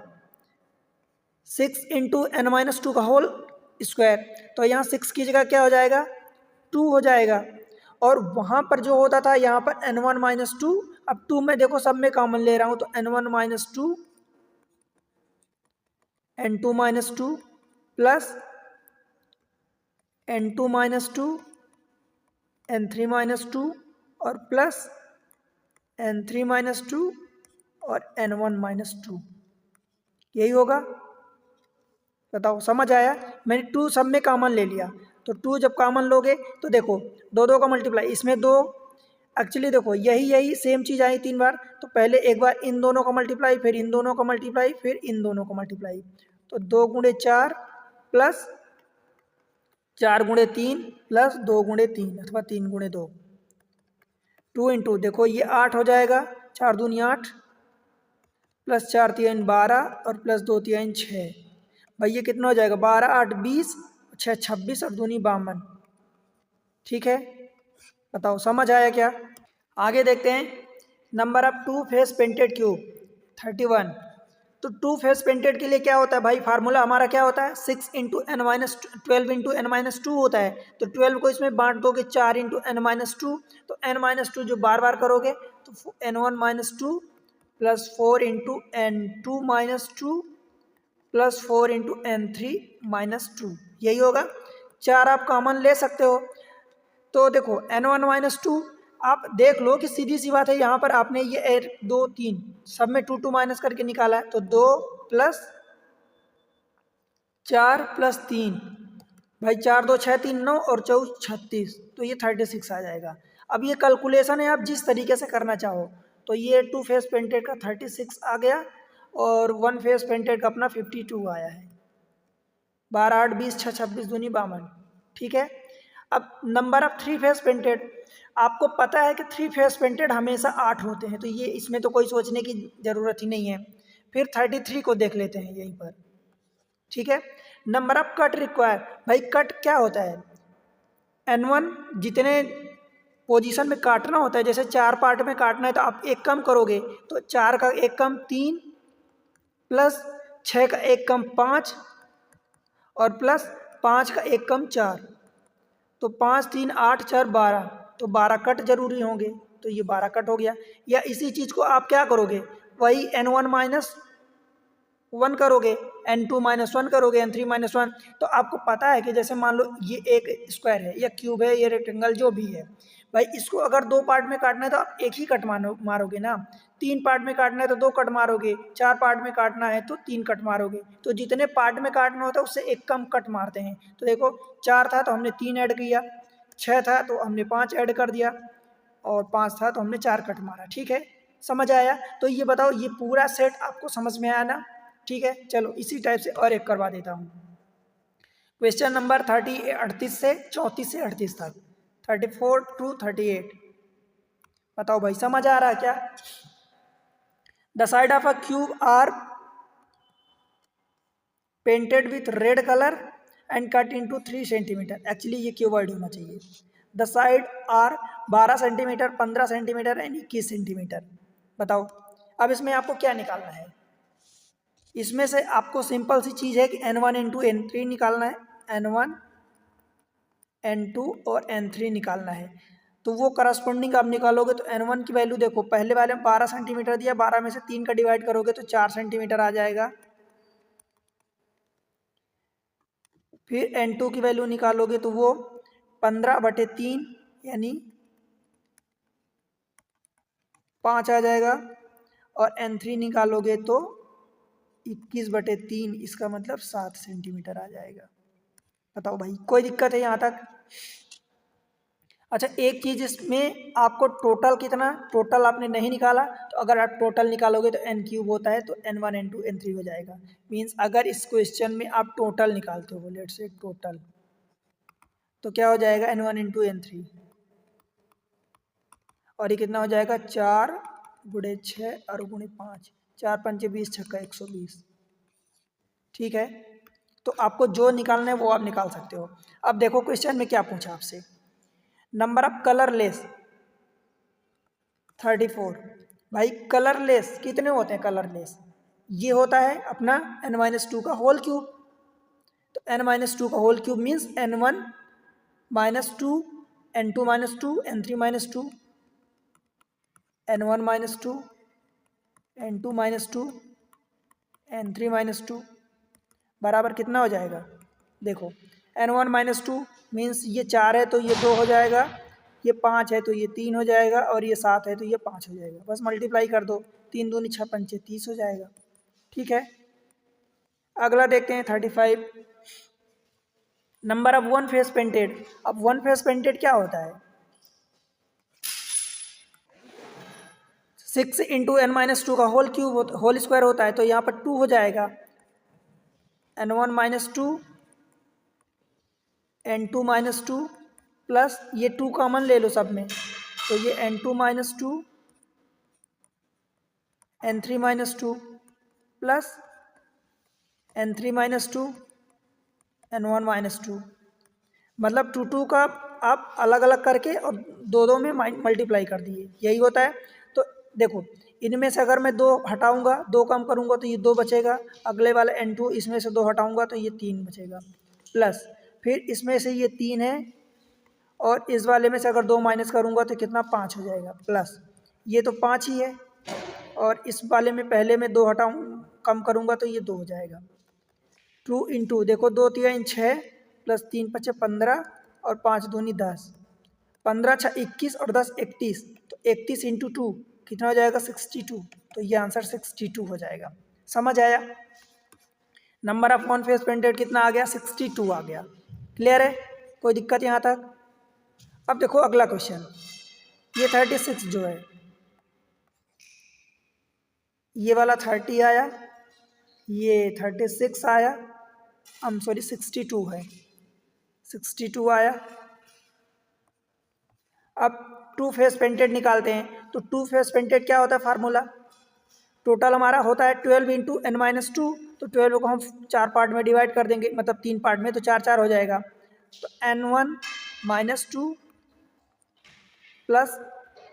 6 × N-2 का होल स्क्वायर। तो यहाँ 6 की जगह क्या हो जाएगा, 2 हो जाएगा। और वहाँ पर जो होता था, यहाँ पर N1 - 2, अब 2 में देखो सब में कॉमन ले रहा हूँ, तो N1 - 2 N2 - 2 plus N2 - 2 N3 - 2 और प्लस N3 - 2 और N1 - 2, यही होगा। बताओ समझ आया, मैंने 2 सब में कॉमन ले लिया। तो 2 जब कॉमन लोगे तो देखो 2 का मल्टीप्लाई, इसमें 2, एक्चुअली देखो यही सेम चीज़ आई 3 बार। तो पहले एक बार इन दोनों का मल्टीप्लाई, फिर इन दोनों का मल्टीप्लाई, फिर इन दोनों का मल्टीप्लाई। तो 2 × 4 प्लस 4 × 3 प्लस 2 × 3 अथवा 3 × 2, 2 इंटू देखो ये 8 हो जाएगा, 4 दूनी 8 प्लस 4 3 12 और प्लस 2 3 6। भाई ये कितना हो जाएगा, 12 8 20, 6 26 और दूनी 52। ठीक है, बताओ समझ आया क्या। आगे देखते हैं, number of two face painted cube 31। तो टू फेस पेंटेड के लिए क्या होता है भाई, फार्मूला हमारा क्या होता है 6 into n minus 12 into n minus 2 होता है। तो 12 को इसमें बांट दोगे 4 इंटू एन माइनस 2, तो एन माइनस 2 जो बार बार करोगे तो n one minus 2 plus 4 into n two minus 2 plus 4 into n three minus 2, यही होगा। 4 आप कॉमन ले सकते हो, तो देखो एन वन माइनस 2 आप देख लो कि सीधी सी बात है, यहाँ पर आपने ये 1 2 3 सब में 2 2 माइनस करके निकाला है, तो 2 प्लस 4 प्लस 3, भाई 4 2 6 3 9 और 4 36, तो ये 36 आ जाएगा। अब ये कैलकुलेशन है आप जिस तरीके से करना चाहो, तो ये टू फेस पेंटेड का 36 आ गया और वन फेस पेंटेड का अपना 52 आया है। 12 8 20 6 26 दूनी 52, ठीक है। अब number of three phase painted, आपको पता है कि थ्री फेस पेंटेड हमेशा 8 होते हैं, तो ये इसमें तो कोई सोचने की ज़रूरत ही नहीं है। फिर 33 को देख लेते हैं यहीं पर, ठीक है। नंबर ऑफ कट रिक्वायर, भाई कट क्या होता है, N1 जितने पोजीशन में काटना होता है, जैसे 4 पार्ट में काटना है तो आप एक कम करोगे, तो 4 का एक कम 3 प्लस 6 का एक कम 5 और प्लस 5 का एक कम 4, तो 5 3 8 4 12, तो 12 कट जरूरी होंगे, तो ये 12 कट हो गया। या इसी चीज़ को आप क्या करोगे, वही N1 माइनस 1 करोगे, N2 माइनस 1 करोगे, N3 माइनस 1, तो आपको पता है कि जैसे मान लो ये एक स्क्वायर है या क्यूब है, ये रेक्टेंगल जो भी है, भाई इसको अगर 2 पार्ट में काटना है तो आप एक ही कट मारोगे ना, 3 पार्ट में काटना है तो 2 कट मारोगे, 4 पार्ट में काटना है तो 3 कट मारोगे, तो जितने पार्ट में काटना होता है उससे एक कम कट मारते हैं। तो देखो 4 था तो हमने 3 ऐड किया, 6 था तो हमने 5 ऐड कर दिया और 5 था तो हमने 4 कट मारा, ठीक है। समझ आया? तो ये बताओ ये पूरा सेट आपको समझ में आया ना, ठीक है। चलो इसी टाइप से और एक करवा देता हूँ। क्वेश्चन नंबर 38 से 34 से 38 तक, 34 टू 38, बताओ भाई समझ आ रहा है क्या? The side of a cube are painted with red colour and cut into 3 centimetre, actually ये क्यूबॉइड होना चाहिए। The side are 12 centimetre, 15 centimetre and 21 centimetre. बताओ अब इसमें आपको क्या निकालना है? इसमें से आपको सिंपल सी चीज़ है कि N1 इंटू N3 निकालना है, N1 N2 और N3 निकालना है। तो वो करस्पॉन्डिंग आप निकालोगे तो N1 की वैल्यू देखो, पहले वाले में 12 सेंटीमीटर दिया, 12 में से 3 का डिवाइड करोगे तो 4 सेंटीमीटर आ जाएगा। फिर N2 की वैल्यू निकालोगे तो वो 15/3 यानी 5 आ जाएगा, और N3 निकालोगे तो 21/3, इसका मतलब 7 सेंटीमीटर आ जाएगा। बताओ भाई कोई दिक्कत है यहाँ तक? अच्छा एक चीज़ इसमें आपको टोटल कितना, टोटल आपने नहीं निकाला, तो अगर आप टोटल निकालोगे तो n क्यूब होता है, तो N1 N2 N3 हो जाएगा। मीन्स अगर इस क्वेश्चन में आप टोटल निकालते हो, लेट्स से टोटल, तो क्या हो जाएगा N1 इंटू N3, और ये कितना हो जाएगा 4 गुणे 6 और गुणे 5, 4 पंचे 20 छक्का 120, ठीक है। तो आपको जो निकालना है वो आप निकाल सकते हो। अब देखो क्वेश्चन में क्या पूछा आपसे, नंबर ऑफ कलरलेस 34, भाई कलरलेस कितने होते हैं? कलरलेस ये होता है अपना n-2 का होल क्यूब, तो n-2 का whole cube means n1 minus 2, n2 minus 2, n3 minus 2, n1 minus 2, n2 minus 2, n3 minus 2 बराबर कितना हो जाएगा? देखो n1 माइनस 2 मीन्स ये 4 है तो ये 2 हो जाएगा, ये 5 है तो ये 3 हो जाएगा, और ये 7 है तो ये 5 हो जाएगा। बस मल्टीप्लाई कर दो, 3 दूनी 6 पंचे 30 हो जाएगा, ठीक है। अगला देखते हैं 35, number of one face painted. अब वन फेस पेंटेड क्या होता है? 6 इंटू n-2 का होल क्यूब होल स्क्वायर होता है, तो यहाँ पर 2 हो जाएगा, n1 minus 2 n2 minus 2 plus ये 2 कॉमन ले लो सब में, तो ये n2 minus 2 n3 minus 2 plus n3 minus 2 n1 minus 2, मतलब 2 2 का आप अलग अलग करके और दो दो में मल्टीप्लाई कर दिए, यही होता है। तो देखो इनमें से अगर मैं 2 हटाऊंगा, 2 कम करूंगा तो ये 2 बचेगा, अगले वाला N2 इसमें से 2 हटाऊंगा तो ये 3 बचेगा, प्लस फिर इसमें से ये 3 है और इस वाले में से अगर 2 माइनस करूंगा तो कितना 5 हो जाएगा, प्लस ये तो 5 ही है और इस वाले में पहले में 2 हटाऊँ कम करूंगा तो ये 2 हो जाएगा। 2 इंटू देखो 2 3 6 प्लस 3 5 15 और 5 दूनी 10, 15 6 21 और 10 31, तो 31 इंटू 2 कितना हो जाएगा 62, तो ये आंसर 62 हो जाएगा। समझ आया? Number of one face painted कितना आ गया 62 आ गया। क्लियर है? कोई दिक्कत यहाँ तक? अब देखो अगला क्वेश्चन, ये 36 जो है ये वाला 30 आया, ये 36 आया, सॉरी 62 है, 62 आया। अब टू फेस पेंटेड निकालते हैं, तो टू फेस पेंटेड क्या होता है फार्मूला, टोटल हमारा होता है 12 इंटू एन माइनस टू, तो 12 को हम 4 पार्ट में डिवाइड कर देंगे, मतलब 3 पार्ट में, तो 4 4 हो जाएगा, तो N1 minus two plus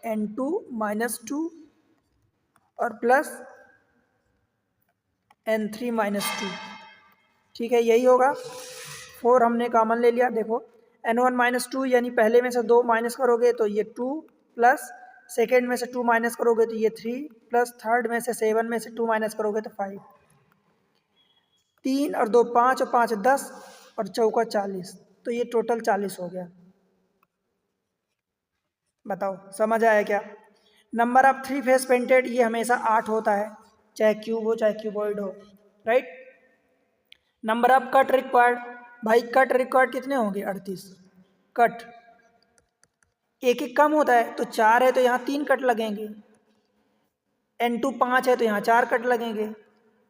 N2 minus two और प्लस N3 माइनस टू। ठीक है, यही होगा। 4 हमने कॉमन ले लिया, देखो N1 माइनस टू यानी पहले में से 2 माइनस करोगे तो ये 2, प्लस सेकेंड में से 2 माइनस करोगे तो ये 3, प्लस थर्ड में से 7 में से 2 माइनस करोगे तो 5, 3 और 2 5 और 5 10 और चौका 40, तो ये टोटल 40 हो गया। बताओ समझ आया क्या? Number of three phase painted ये हमेशा 8 होता है, चाहे क्यूब हो चाहे क्यूबॉइड हो, right. Number of cut required, भाई कट रिक्वायर्ड कितने होंगे 38 कट, एक एक कम होता है, तो 4 है तो यहाँ 3 कट लगेंगे, N2 5 है तो यहाँ 4 कट लगेंगे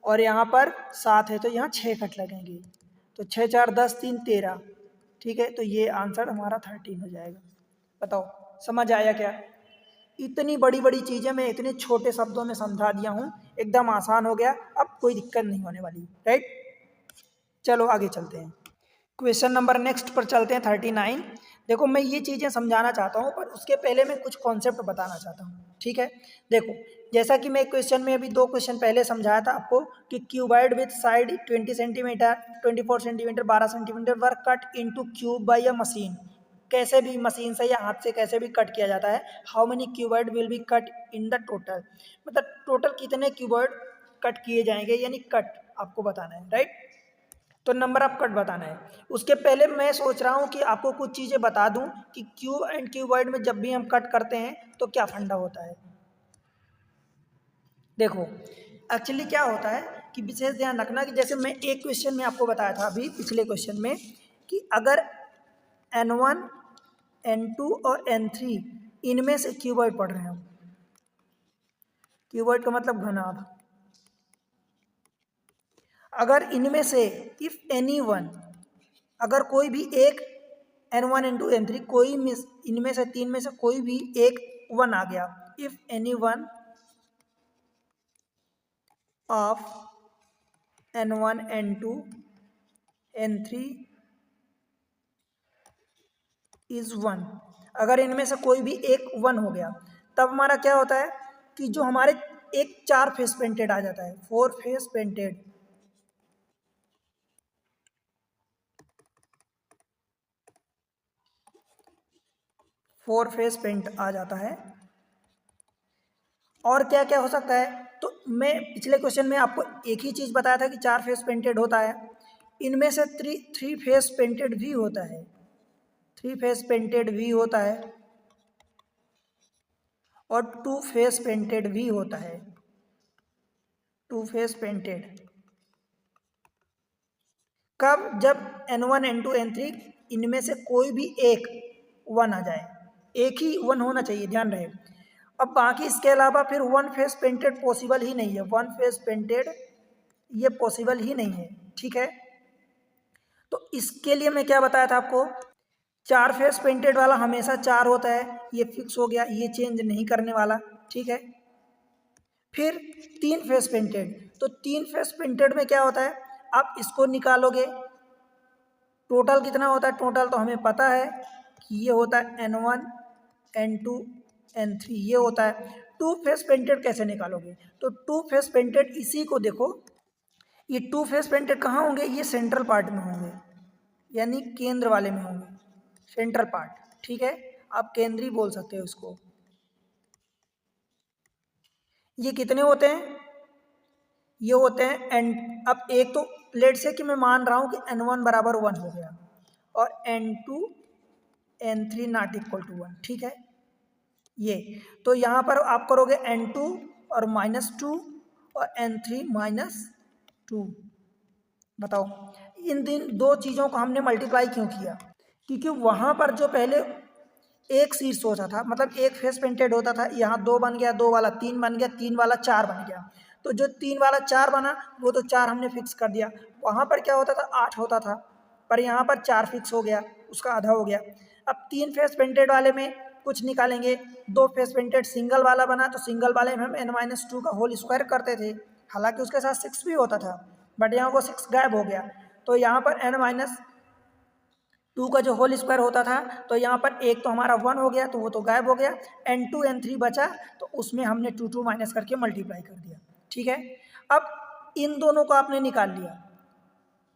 और यहाँ पर 7 है तो यहाँ 6 कट लगेंगे, तो 6 4 10 3 13, ठीक है, तो ये आंसर हमारा 13 हो जाएगा। बताओ समझ आया क्या? इतनी बड़ी बड़ी चीज़ें मैं इतने छोटे शब्दों में समझा दिया हूँ, एकदम आसान हो गया, अब कोई दिक्कत नहीं होने वाली, राइट। चलो आगे चलते हैं, क्वेश्चन नंबर नेक्स्ट पर चलते हैं 39। देखो मैं ये चीज़ें समझाना चाहता हूँ पर उसके पहले मैं कुछ कॉन्सेप्ट बताना चाहता हूँ, ठीक है। देखो जैसा कि मैं क्वेश्चन में अभी 2 क्वेश्चन पहले समझाया था आपको कि cuboid with side 20 centimetre 24 centimetre 12 centimetre were cut into cube by a machine, कैसे भी मशीन से या हाथ से कैसे भी कट किया जाता है, how many cuboid will be cut in the total, मतलब टोटल कितने क्यूबॉइड कट किए जाएंगे, यानी कट आपको बताना है, राइट। तो नंबर ऑफ कट बताना है। उसके पहले मैं सोच रहा हूँ कि आपको कुछ चीज़ें बता दूँ कि क्यूब एंड क्यूबॉइड में जब भी हम कट करते हैं तो क्या फंडा होता है। देखो एक्चुअली क्या होता है कि विशेष ध्यान रखना कि जैसे मैं एक क्वेश्चन में आपको बताया था अभी पिछले क्वेश्चन में कि अगर N1 N2 और N3 इनमें से क्यूबॉइड पढ़ रहे हो, क्यूबॉइड का मतलब घनाभ, अगर इनमें से इफ एनी वन, अगर कोई भी एक N1 N2 N3 कोई इनमें से 3 में से कोई भी एक 1 आ गया, if any one of N1 N2 N3 is 1, अगर इनमें से कोई भी एक 1 हो गया, तब हमारा क्या होता है कि जो हमारे एक 4 फेस पेंटेड आ जाता है, 4 face painted, four face paint आ जाता है। और क्या क्या हो सकता है, तो मैं पिछले क्वेश्चन में आपको एक ही चीज़ बताया था कि 4 फेस पेंटेड होता है, इनमें से थ्री फेस पेंटेड भी होता है, 3 फेस पेंटेड भी होता है और 2 फेस पेंटेड भी होता है, 2 फेस पेंटेड कब, जब N1 N2 N3 इनमें से कोई भी एक 1 आ जाए, एक ही 1 होना चाहिए, ध्यान रहे। अब बाकी इसके अलावा फिर 1 फेस पेंटेड पॉसिबल ही नहीं है, 1 फेस पेंटेड ये पॉसिबल ही नहीं है, ठीक है। तो इसके लिए मैं क्या बताया था आपको, 4 फेस पेंटेड वाला हमेशा 4 होता है, ये फिक्स हो गया, ये चेंज नहीं करने वाला, ठीक है। फिर 3 फेस पेंटेड, तो 3 फेस पेंटेड में क्या होता है, आप इसको निकालोगे, टोटल कितना होता है, टोटल तो हमें पता है कि ये होता है N1 N2 N3 ये होता है। टू फेस पेंटेड कैसे निकालोगे? तो टू फेस पेंटेड इसी को देखो, ये टू फेस पेंटेड कहाँ होंगे? ये सेंट्रल पार्ट में होंगे, यानी केंद्र वाले में होंगे, सेंट्रल पार्ट, ठीक है, आप केंद्रीय बोल सकते हो इसको। ये कितने होते हैं? ये होते हैं एन, अब एक तो लेट से कि मैं मान रहा हूं कि N1 बराबर 1 हो गया और N2 N3 not equal to 1, ठीक है। ये तो यहाँ पर आप करोगे N2 और -2 और N3 -2। बताओ इन दो चीज़ों को हमने मल्टीप्लाई क्यों किया? क्योंकि वहाँ पर जो पहले एक शीर्ष होता था, मतलब एक फेस पेंटेड होता था, यहाँ 2 बन गया, 2 वाला 3 बन गया, 3 वाला 4 बन गया। तो जो 3 वाला 4 बना वो तो 4 हमने फिक्स कर दिया। वहाँ पर क्या होता था? 8 होता था, पर यहाँ पर 4 फिक्स हो गया, उसका आधा हो गया। अब 3 फेस पेंटेड वाले में कुछ निकालेंगे, 2 फेस पेंटेड सिंगल वाला बना, तो सिंगल वाले में हम n-2 का होल स्क्वायर करते थे, हालांकि उसके साथ 6 भी होता था, बट यहाँ वो 6 गायब हो गया। तो यहाँ पर n-2 का जो होल स्क्वायर होता था, तो यहाँ पर एक तो हमारा 1 हो गया, तो वो तो गायब हो गया। N2 N3 बचा, तो उसमें हमने 2 माइनस करके मल्टीप्लाई कर दिया, ठीक है। अब इन दोनों को आपने निकाल लिया,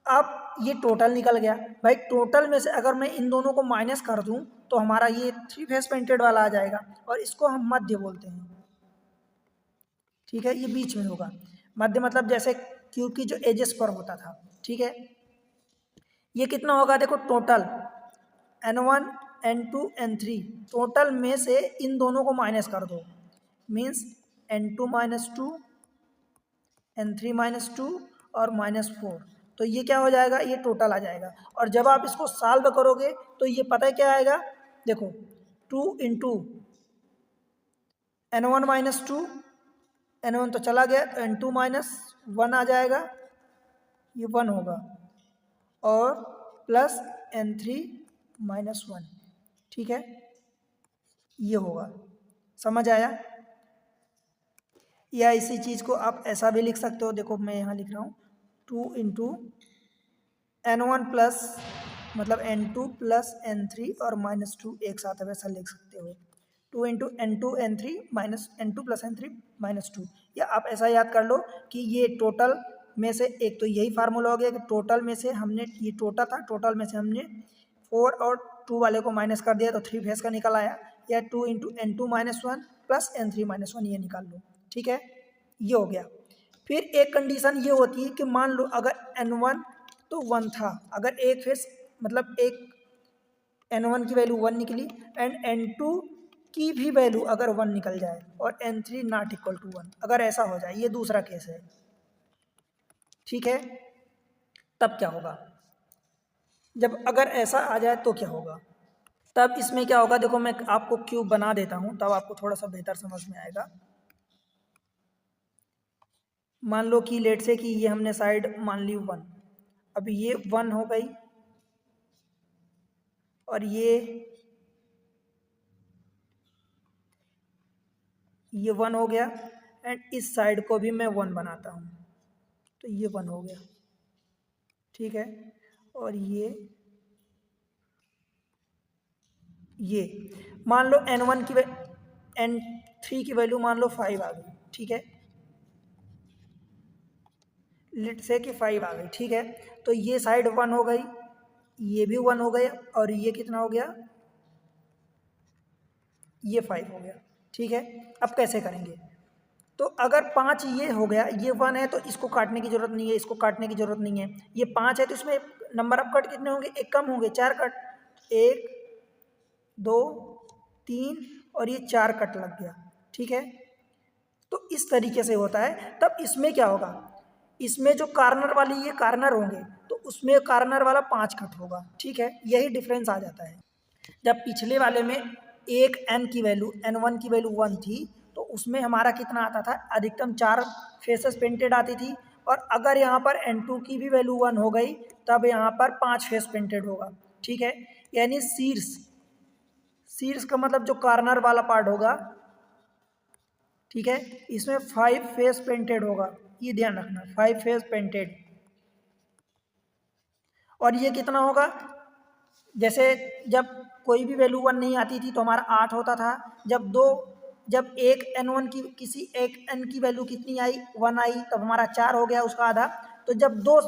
अब ये टोटल निकल गया। भाई टोटल में से अगर मैं इन दोनों को माइनस कर दूं तो हमारा ये 3 फेस पेंटेड वाला आ जाएगा, और इसको हम मध्य बोलते हैं, ठीक है। ये बीच में होगा, मध्य मतलब जैसे क्यूब की जो एजेस पर होता था, ठीक है। ये कितना होगा? देखो total N1 N2 N3, total में से इन दोनों को माइनस कर दो, मीन्स N2 -2 N3 -2 और -4, तो ये क्या हो जाएगा? ये टोटल आ जाएगा। और जब आप इसको सॉल्व करोगे तो ये पता है क्या आएगा? देखो 2 इंटू N1 -2, N1 तो चला गया, तो N2 -1 आ जाएगा, ये 1 होगा, और प्लस N3 -1, ठीक है, ये होगा। समझ आया? या इसी चीज़ को आप ऐसा भी लिख सकते हो, देखो मैं यहाँ लिख रहा हूँ 2 इंटू N1 प्लस मतलब N2 प्लस N3 और -2 एक साथ, वैसा लिख सकते हो, 2 into N2 N3 minus N2 plus N3 -2। या आप ऐसा याद कर लो कि ये टोटल में से एक तो यही फार्मूला हो गया कि टोटल में से हमने, ये टोटल था, टोटल में से हमने 4 और 2 वाले को माइनस कर दिया तो 3 फेस का निकल आया, या 2 इंटू N2 -1 प्लस N3 -1 ये निकाल लो, ठीक है, ये हो गया। फिर एक कंडीशन ये होती है कि मान लो अगर N1 तो 1 था, अगर एक फेस मतलब एक N1 की वैल्यू 1 निकली एंड N2 की भी वैल्यू अगर 1 निकल जाए और N3 नॉट इक्वल टू 1, अगर ऐसा हो जाए, ये दूसरा केस है, ठीक है। तब क्या होगा? जब अगर ऐसा आ जाए तो क्या होगा? तब इसमें क्या होगा? देखो मैं आपको क्यूब बना देता हूं, तब आपको थोड़ा सा बेहतर समझ में आएगा। मान लो कि लेट से कि ये हमने साइड मान ली 1, अब ये 1 हो गई और ये 1 हो गया, एंड इस साइड को भी मैं 1 बनाता हूँ, तो ये 1 हो गया, ठीक है। और ये मान लो N1 की N3 की वैल्यू मान लो 5 आ गई, ठीक है, लेट से कि 5 आ गई, ठीक है। तो ये साइड 1 हो गई, ये भी 1 हो गया, और ये कितना हो गया? ये 5 हो गया, ठीक है। अब कैसे करेंगे? तो अगर 5 ये हो गया, ये 1 है तो इसको काटने की जरूरत नहीं है, इसको काटने की जरूरत नहीं है। ये 5 है तो इसमें नंबर ऑफ कट कितने होंगे? एक कम होंगे, 4 कट, 1 2 3 और ये 4 कट लग गया, ठीक है। तो इस तरीके से होता है। तब इसमें क्या होगा? इसमें जो कार्नर वाली ये कार्नर होंगे तो उसमें कार्नर वाला 5 कट होगा, ठीक है। यही डिफरेंस आ जाता है। जब पिछले वाले में एक N की वैल्यू N1 की वैल्यू 1 थी तो उसमें हमारा कितना आता था? अधिकतम 4 फेसेस पेंटेड आती थी, और अगर यहाँ पर N2 की भी वैल्यू 1 हो गई तब यहाँ पर 5 फेस पेंटेड होगा, ठीक है। यानी शीर्ष का मतलब जो कार्नर वाला पार्ट होगा, ठीक है, इसमें 5 फेस पेंटेड होगा, ये ध्यान रखना, 5 फेस पेंटेड। और ये कितना होगा? जैसे जब कोई भी वैल्यू 1 नहीं आती थी तो हमारा 8 होता था। जब एक n1 की किसी एक n की वैल्यू कितनी आई 1 आई तब हमारा 4 हो गया उसका आधा। तो जब दो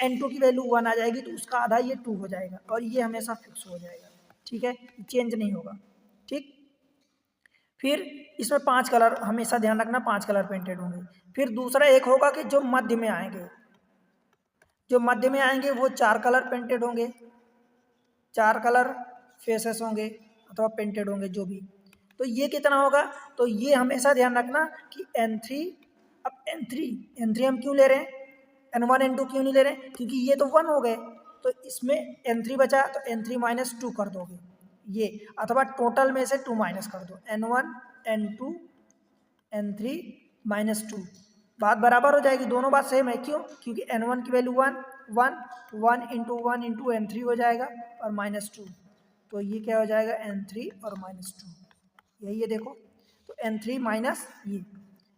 n2 की वैल्यू 1 आ जाएगी तो उसका आधा ये 2 हो जाएगा और ये हमेशा फिक्स हो जाएगा, ठीक है, चेंज नहीं होगा। ठीक, फिर इसमें 5 कलर हमेशा ध्यान रखना, 5 कलर पेंटेड होंगे। फिर दूसरा एक होगा कि जो मध्य में आएंगे, जो मध्य में आएंगे वो 4 कलर पेंटेड होंगे, 4 कलर फेसेस होंगे अथवा पेंटेड होंगे जो भी। तो ये कितना होगा, तो ये हमेशा ध्यान रखना कि n3, अब n3 हम क्यों ले रहे हैं, n1 n2 क्यों नहीं ले रहे हैं, क्योंकि ये तो 1 हो गए तो इसमें n3 बचा तो n3 माइनस 2 कर दोगे ये, अथवा टोटल में से 2 माइनस कर दो, n1 n2 n3 माइनस 2, बात बराबर हो जाएगी, दोनों बात सेम है। क्यों, क्योंकि n1 की वैल्यू 1 इंटू 1 इंटू n3 हो जाएगा और माइनस 2, तो ये क्या हो जाएगा n3 और माइनस 2, यही है देखो, तो n3 माइनस ये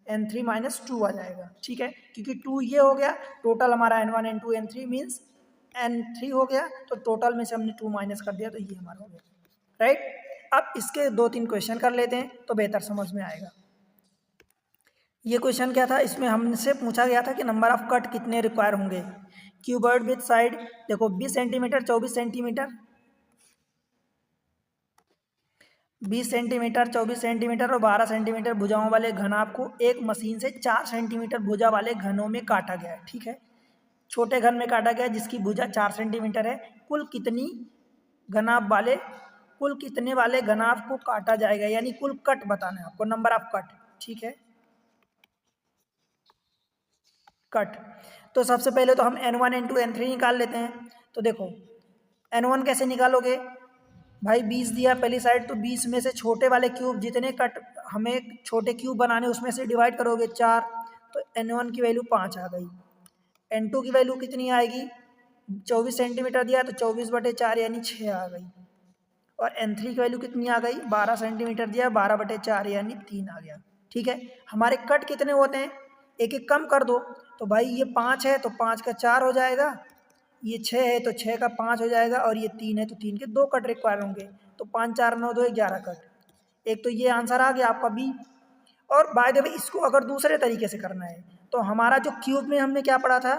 n3 माइनस 2 आ जाएगा, ठीक है, क्योंकि 2 ये हो गया, टोटल हमारा n1 n2 n3 means n3 हो गया, तो टोटल में से हमने 2 माइनस कर दिया तो ये हमारा हो गया, राइट। अब इसके 2-3 क्वेश्चन कर लेते हैं तो बेहतर समझ में आएगा। ये क्वेश्चन क्या था, इसमें हमसे पूछा गया था कि नंबर ऑफ कट कितने रिक्वायर होंगे, क्यूबॉइड विथ साइड देखो 20 सेंटीमीटर 24 सेंटीमीटर 20 सेंटीमीटर 24 सेंटीमीटर और 12 सेंटीमीटर भुजाओं वाले घन आपको एक मशीन से 4 सेंटीमीटर भुजा वाले घनों में काटा गया है, ठीक है, छोटे घन में काटा गया जिसकी भुजा 4 सेंटीमीटर है, कुल कितने वाले घनाभ को काटा जाएगा, यानी कुल कट बताना है आपको, नंबर ऑफ कट, ठीक है, कट। तो सबसे पहले तो हम n1 n2 n3 निकाल लेते हैं। तो देखो n1 कैसे निकालोगे भाई, 20 दिया पहली साइड, तो 20 में से छोटे वाले क्यूब जितने कट हमें छोटे क्यूब बनाने उसमें से डिवाइड करोगे 4, तो n1 की वैल्यू 5 आ गई, n2 की वैल्यू कितनी आएगी, 24 सेंटीमीटर दिया तो 24/4 यानी 6 आ गई, और n3 की वैल्यू कितनी आ गई, 12 सेंटीमीटर दिया 12/4 यानी 3 आ गया, ठीक है। हमारे कट कितने होते हैं, एक एक कम कर दो, तो भाई ये 5 है तो 5 का 4 हो जाएगा, ये 6 है तो 6 का 5 हो जाएगा, और ये 3 है तो 3 के 2 कट रिक्वायर होंगे, तो 5 4 9 2 11 कट, एक तो ये आंसर आ गया आपका बी। और बाय द वे इसको अगर दूसरे तरीके से करना है तो हमारा जो क्यूब में हमने क्या पढ़ा था,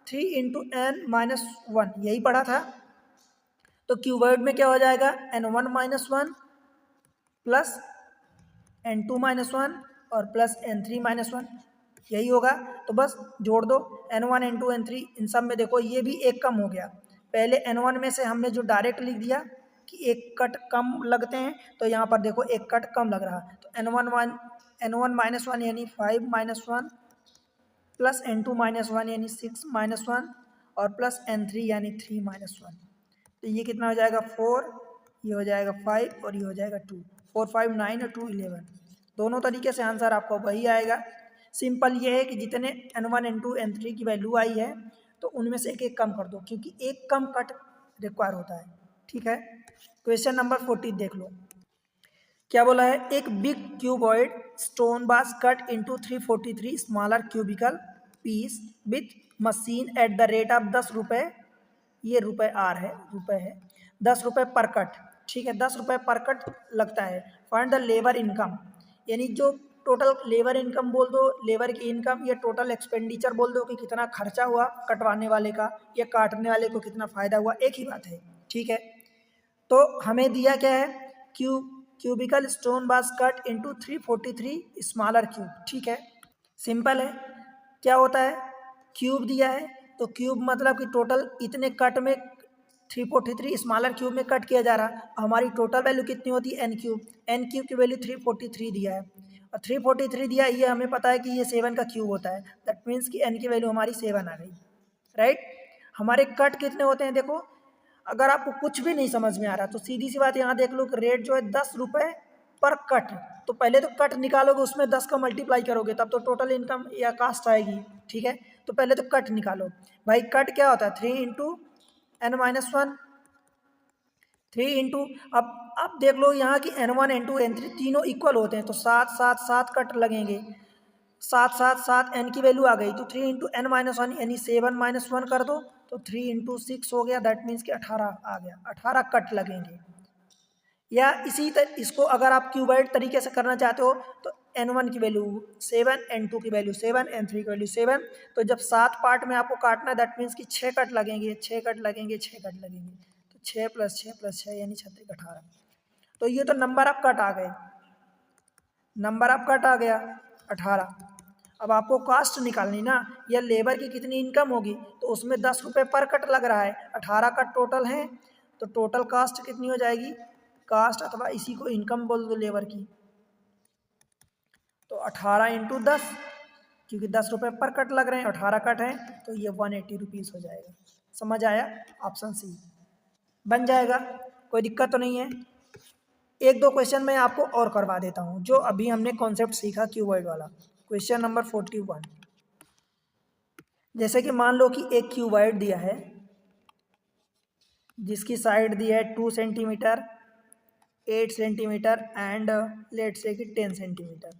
3 इंटू n माइनस 1 यही पढ़ा था, तो क्यूबॉइड में क्या हो जाएगा n1 minus 1 plus n2 minus 1 और प्लस n3 माइनस 1, यही होगा। तो बस जोड़ दो n1 n2 n3, इन सब में देखो ये भी एक कम हो गया, पहले n1 में से हमने जो डायरेक्ट लिख दिया कि एक कट कम लगते हैं, तो यहाँ पर देखो एक कट कम लग रहा, तो n1 माइनस 1 यानी 5 माइनस 1 प्लस n2 माइनस 1 यानी 6 माइनस 1 और प्लस n3 यानी 3 माइनस 1, तो ये कितना हो जाएगा 4, ये हो जाएगा 5 और ये हो जाएगा 2, 4 5 9 और 2 11, दोनों तरीके से आंसर आपको वही आएगा। सिंपल ये है कि जितने n1 n2 n3 की वैल्यू आई है तो उनमें से एक एक कम कर दो, क्योंकि एक कम कट रिक्वायर होता है, ठीक है। क्वेश्चन नंबर 14 देख लो, क्या बोला है, एक big cuboid stone was cut into 343 smaller cubical piece with machine at the rate of 10 रुपये, ये रुपये है 10 रुपये पर कट, ठीक है, 10 रुपये पर कट लगता है। फाइंड द लेबर इनकम, यानी जो टोटल लेबर इनकम बोल दो, लेबर की इनकम, या टोटल एक्सपेंडिचर बोल दो कि कितना खर्चा हुआ कटवाने वाले का या काटने वाले को कितना फ़ायदा हुआ, एक ही बात है, ठीक है। तो हमें दिया क्या है, cubical stone was cut into 343 smaller cube, ठीक है, सिंपल है। क्या होता है, क्यूब दिया है तो क्यूब मतलब कि टोटल इतने कट में 343 स्मॉलर क्यूब में कट किया जा रहा, हमारी टोटल वैल्यू कितनी होती है एन क्यूब की वैल्यू 343 दिया है, और 343 दिया, ये हमें पता है कि ये 7 का क्यूब होता है, दैट मीन्स कि एन की वैल्यू हमारी 7 आ गई, राइट। हमारे कट कितने होते हैं देखो, अगर आपको कुछ भी नहीं समझ में आ रहा तो सीधी सी बात यहाँ देख लो, रेट जो है 10 रुपये पर कट, तो पहले तो कट निकालोगे उसमें 10 का मल्टीप्लाई करोगे तब तो टोटल इनकम या कास्ट आएगी, ठीक है। तो पहले तो कट निकालो भाई, कट क्या होता है 3 इंटू n माइनस 1, 3 इंटू, अब देख लो यहाँ की n1 n2 n3 तीनों इक्वल होते हैं, तो 7 7 7 कट लगेंगे, 7 7 7 n की वैल्यू आ गई, तो 3 इंटू n माइनस 1 यानी 7 माइनस 1 कर दो, तो 3 इंटू 6 हो गया, दैट मीन्स कि 18 आ गया, 18 कट लगेंगे, या इसको अगर आप क्यूबॉइड तरीके से करना चाहते हो तो n1 की वैल्यू 7, n2 की वैल्यू 7, n3 की वैल्यू 7। तो जब 7 पार्ट में आपको काटना है दैट मीन्स कि 6 कट लगेंगे, 6 कट लगेंगे, 6 कट लगेंगे। तो 6 + 6 + 6 यानी 36 18। तो ये तो नंबर आप कट आ गए, नंबर आप कट आ गया 18। अब आपको कास्ट निकालनी ना, या लेबर की कितनी इनकम होगी, तो उसमें 10 रुपये पर कट लग रहा है, 18 कट टोटल है, तो टोटल कास्ट कितनी हो जाएगी, कास्ट अथवा इसी को इनकम बोल दो लेबर की, तो 18 × 10, क्योंकि 10 रुपये पर कट लग रहे हैं, 18 कट हैं, तो ये 180 रुपीज़ हो जाएगा। समझ आया? ऑप्शन सी बन जाएगा, कोई दिक्कत तो नहीं है। एक दो क्वेश्चन मैं आपको और करवा देता हूँ जो अभी हमने कॉन्सेप्ट सीखा क्यूबॉइड वाला। क्वेश्चन नंबर 41, जैसे कि मान लो कि एक क्यूबॉइड दिया है जिसकी साइड दी है 2 सेंटीमीटर, 8 सेंटीमीटर एंड लेट से कि 10 सेंटीमीटर,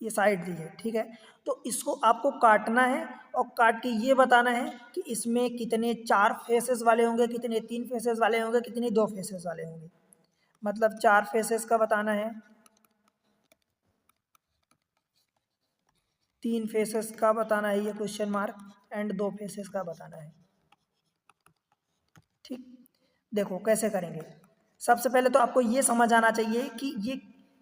ये साइड दी है, ठीक है। तो इसको आपको काटना है और काट के ये बताना है कि इसमें कितने 4 फेसेस वाले होंगे, कितने 3 फेसेस वाले होंगे, कितने 2 फेसेस वाले होंगे। मतलब 4 फेसेस का बताना है, 3 फेसेस का बताना है ये क्वेश्चन मार्क, एंड 2 फेसेस का बताना है। ठीक, देखो कैसे करेंगे। सबसे पहले तो आपको ये समझ आना चाहिए कि ये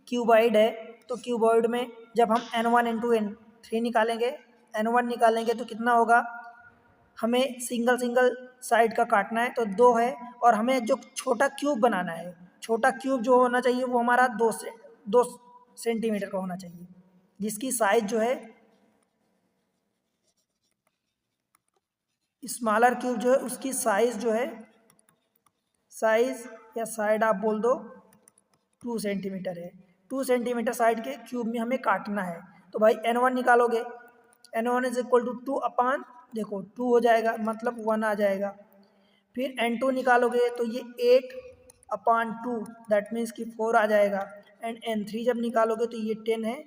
क्यूबॉइड है, तो क्यूबॉइड में जब हम n1 n2 n3 निकालेंगे, n1 निकालेंगे तो कितना होगा, हमें सिंगल सिंगल साइड का काटना है तो 2 है, और हमें जो छोटा क्यूब बनाना है, छोटा क्यूब जो होना चाहिए वो हमारा 2 सेंटीमीटर का होना चाहिए, जिसकी साइज जो है, स्मॉलर क्यूब जो है उसकी साइज जो है, साइज या साइड आप बोल दो 2 सेंटीमीटर है। 2 सेंटीमीटर साइड के क्यूब में हमें काटना है। तो भाई n1 निकालोगे, n1 इज इक्वल टू 2 अपान, देखो 2 हो जाएगा मतलब 1 आ जाएगा। फिर n2 निकालोगे तो ये 8 अपान 2 दैट मीन्स कि 4 आ जाएगा। एंड n3 जब निकालोगे तो ये 10 है,